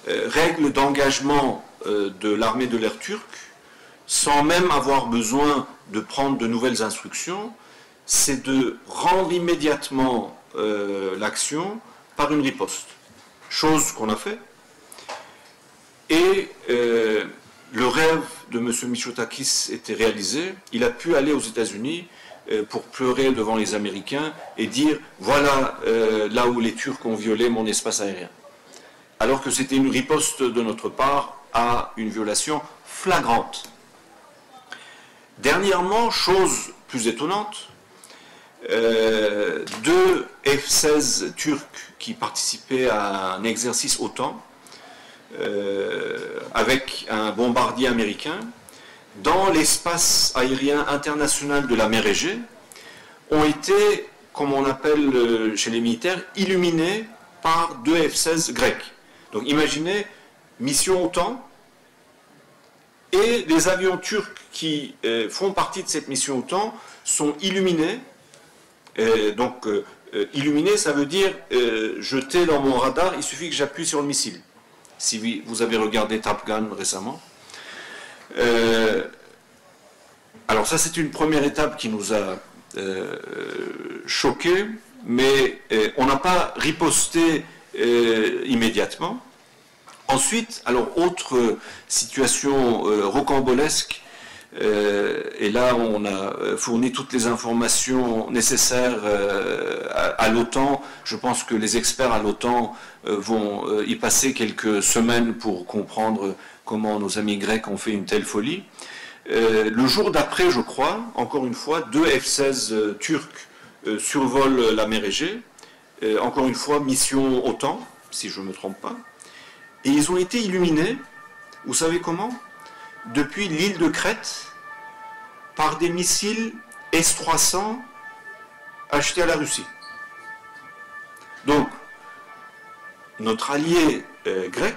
S2: règles d'engagement de l'armée de l'air turque, sans même avoir besoin de prendre de nouvelles instructions, c'est de rendre immédiatement l'action par une riposte. Chose qu'on a fait. Et le rêve de M. Mitsotakis était réalisé. Il a pu aller aux États-Unis pour pleurer devant les Américains et dire « Voilà là où les Turcs ont violé mon espace aérien ». Alors que c'était une riposte de notre part à une violation flagrante. Dernièrement, chose plus étonnante, 2 F-16 turcs qui participaient à un exercice OTAN avec un bombardier américain dans l'espace aérien international de la mer Égée ont été, comme on appelle chez les militaires, illuminés par 2 F-16 grecs. Donc imaginez, mission OTAN, et les avions turcs qui font partie de cette mission OTAN sont illuminés, donc illuminer, ça veut dire jeter dans mon radar, il suffit que j'appuie sur le missile. Si vous avez regardé Top Gun récemment. Alors ça, c'est une première étape qui nous a choqués, mais on n'a pas riposté immédiatement. Ensuite, alors autre situation rocambolesque, et là on a fourni toutes les informations nécessaires à l'OTAN. Je pense que les experts à l'OTAN vont y passer quelques semaines pour comprendre comment nos amis grecs ont fait une telle folie. Le jour d'après, je crois, encore une fois, 2 F-16 turcs survolent la mer Égée. Encore une fois, mission OTAN, si je ne me trompe pas. Et ils ont été illuminés, vous savez comment? Depuis l'île de Crète, par des missiles S-300 achetés à la Russie. Donc, notre allié grec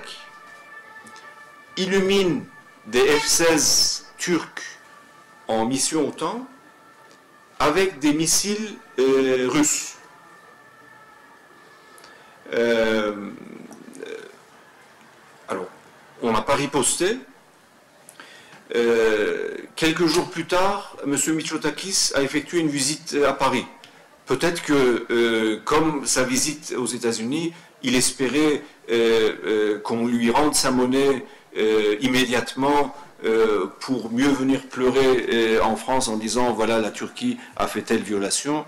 S2: illumine des F-16 turcs en mission OTAN avec des missiles russes. Alors, on n'a pas riposté. Quelques jours plus tard, M. Mitsotakis a effectué une visite à Paris. Peut-être que, comme sa visite aux États-Unis, il espérait qu'on lui rende sa monnaie immédiatement pour mieux venir pleurer en France en disant voilà, la Turquie a fait telle violation.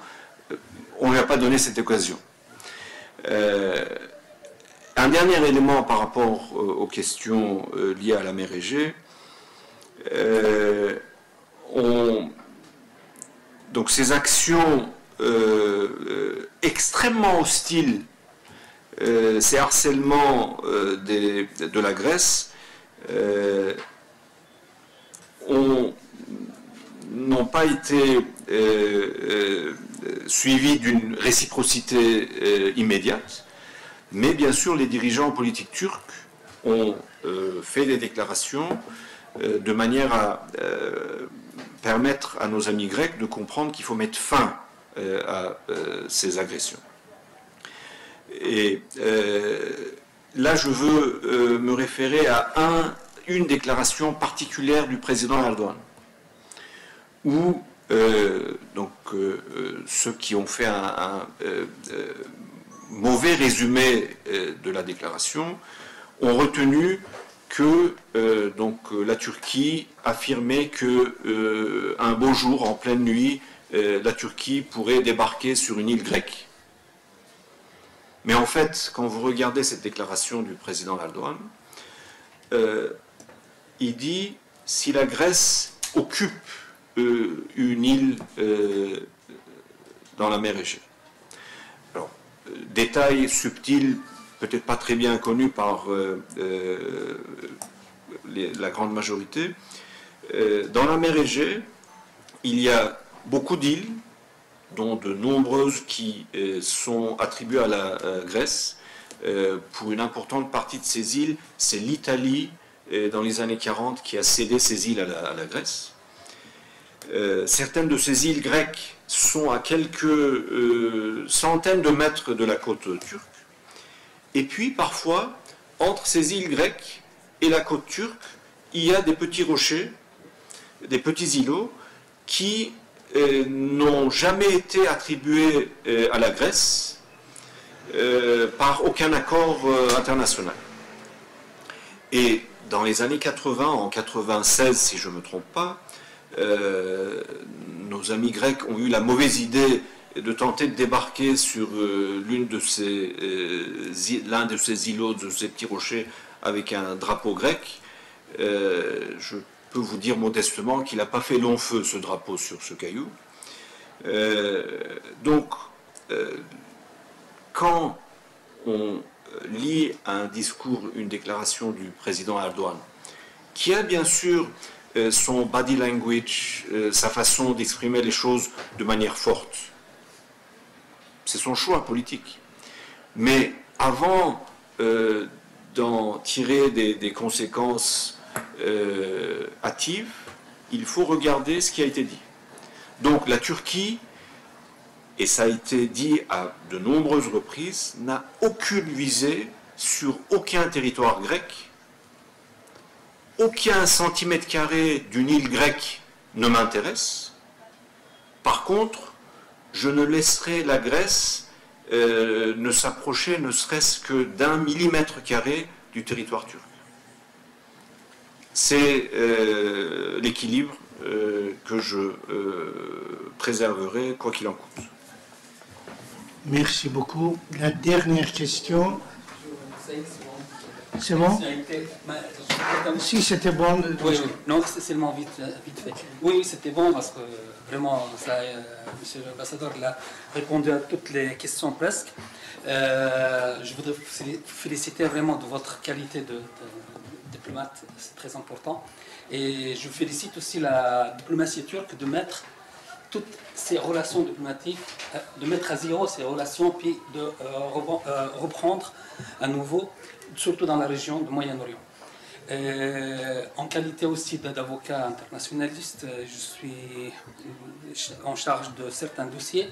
S2: On ne lui a pas donné cette occasion. Un dernier élément par rapport aux questions liées à la mer Égée. Donc ces actions extrêmement hostiles, ces harcèlements de la Grèce n'ont pas été suivis d'une réciprocité immédiate, mais bien sûr les dirigeants politiques turcs ont fait des déclarations de manière à permettre à nos amis grecs de comprendre qu'il faut mettre fin à ces agressions. Et là, je veux me référer à une déclaration particulière du président Erdogan, où ceux qui ont fait un mauvais résumé de la déclaration ont retenu que la Turquie affirmait que un beau jour, en pleine nuit, la Turquie pourrait débarquer sur une île grecque. Mais en fait, quand vous regardez cette déclaration du président Erdogan, il dit si la Grèce occupe une île dans la mer Égée. Alors, détail subtil, peut-être pas très bien connu par la grande majorité. Dans la mer Égée, il y a beaucoup d'îles, dont de nombreuses qui sont attribuées à la Grèce. Pour une importante partie de ces îles, c'est l'Italie, dans les années 40, qui a cédé ces îles à la Grèce. Certaines de ces îles grecques sont à quelques centaines de mètres de la côte turque. Et puis, parfois, entre ces îles grecques et la côte turque, il y a des petits rochers, des petits îlots, qui n'ont jamais été attribués à la Grèce par aucun accord international. Et dans les années 80, en 96, si je ne me trompe pas, nos amis grecs ont eu la mauvaise idée de tenter de débarquer sur l'un de ces îlots, de ces petits rochers, avec un drapeau grec. Je peux vous dire modestement qu'il n'a pas fait long feu, ce drapeau, sur ce caillou. Quand on lit un discours, une déclaration du président Erdogan, qui a bien sûr son body language, sa façon d'exprimer les choses de manière forte, c'est son choix politique. Mais avant d'en tirer des conséquences hâtives, il faut regarder ce qui a été dit. Donc la Turquie et ça a été dit à de nombreuses reprises, n'a aucune visée sur aucun territoire grec. Aucun centimètre carré d'une île grecque ne m'intéresse. Par contre, je ne laisserai la Grèce ne s'approcher ne serait-ce que d'1 millimètre carré du territoire turc. C'est l'équilibre que je préserverai quoi qu'il en coûte.
S1: Merci beaucoup. La dernière question. C'est bon? Si c'était bon.
S8: Oui, oui. Non, c'est seulement vite fait. Oui, c'était bon parce que vraiment, monsieur l'ambassadeur a répondu à toutes les questions presque. Je voudrais vous féliciter vraiment de votre qualité de diplomate, c'est très important. Et je félicite aussi la diplomatie turque de mettre toutes ces relations diplomatiques, de mettre à zéro ces relations, puis de reprendre à nouveau, surtout dans la région du Moyen-Orient. En qualité aussi d'avocat internationaliste, je suis en charge de certains dossiers,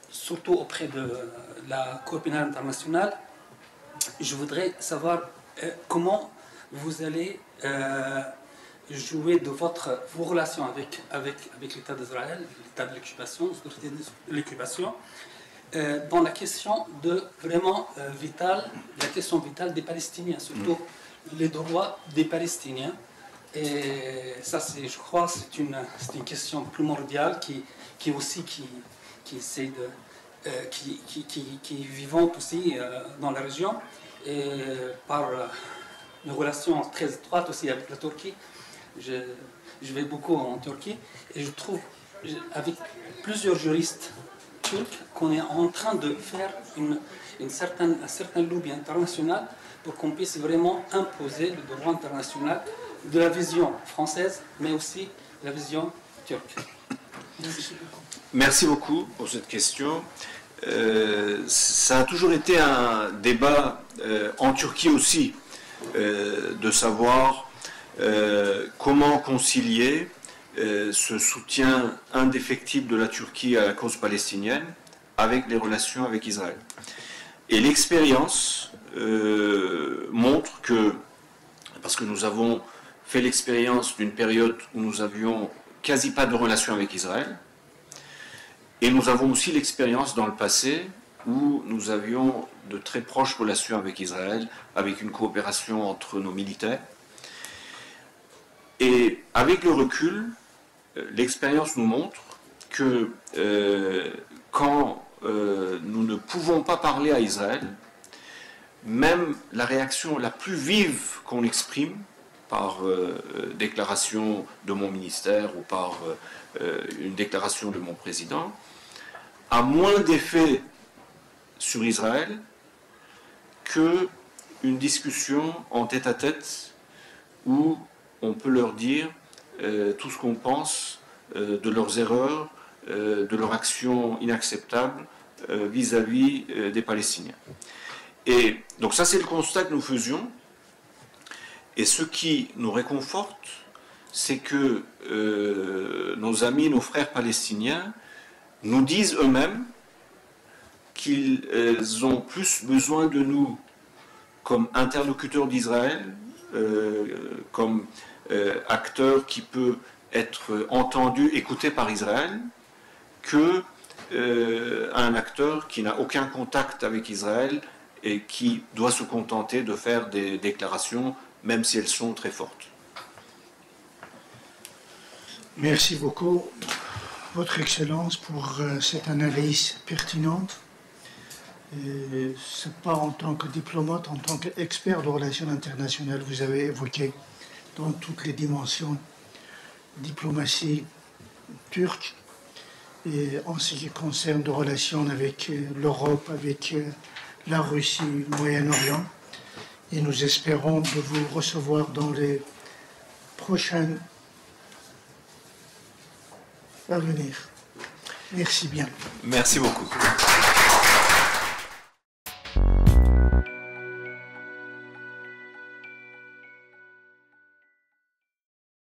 S8: surtout auprès de la Cour pénale internationale. Je voudrais savoir comment vous allez jouer de vos relations avec l'État d'Israël, l'État de l'occupation, l'autorité de l'occupation, dans la question vitale, la question vitale des Palestiniens, surtout les droits des Palestiniens. Et ça, je crois, c'est une question primordiale qui essaie de, qui est vivante aussi dans la région, et par une relation très étroite aussi avec la Turquie. Je vais beaucoup en Turquie et je trouve, avec plusieurs juristes turcs, qu'on est en train de faire un certain lobby international pour qu'on puisse vraiment imposer le droit international de la vision française, mais aussi de la vision turque.
S2: Merci beaucoup pour cette question. Ça a toujours été un débat en Turquie aussi, de savoir comment concilier ce soutien indéfectible de la Turquie à la cause palestinienne avec les relations avec Israël. Et l'expérience montre que, parce que nous avons fait l'expérience d'une période où nous avions quasi pas de relations avec Israël, et nous avons aussi l'expérience dans le passé où nous avions de très proches relations avec Israël, avec une coopération entre nos militaires. Et avec le recul, l'expérience nous montre que quand nous ne pouvons pas parler à Israël, même la réaction la plus vive qu'on exprime par déclaration de mon ministère ou par une déclaration de mon président, a moins d'effet sur Israël qu'une discussion en tête-à-tête où on peut leur dire tout ce qu'on pense de leurs erreurs, de leur action inacceptable vis-à-vis des Palestiniens. Et donc ça, c'est le constat que nous faisions. Et ce qui nous réconforte, c'est que nos amis, nos frères palestiniens nous disent eux-mêmes qu'ils ont plus besoin de nous comme interlocuteurs d'Israël, comme acteur qui peut être entendu, écouté par Israël, que un acteur qui n'a aucun contact avec Israël et qui doit se contenter de faire des déclarations, même si elles sont très fortes.
S1: Merci beaucoup, Votre Excellence, pour cette analyse pertinente. Ce n'est pas en tant que diplomate, en tant qu'expert de relations internationales, vous avez évoqué dans toutes les dimensions diplomatie turque, et en ce qui concerne de relations avec l'Europe, avec la Russie, le Moyen-Orient. Et nous espérons de vous recevoir dans les prochaines à venir. Merci bien.
S2: Merci beaucoup.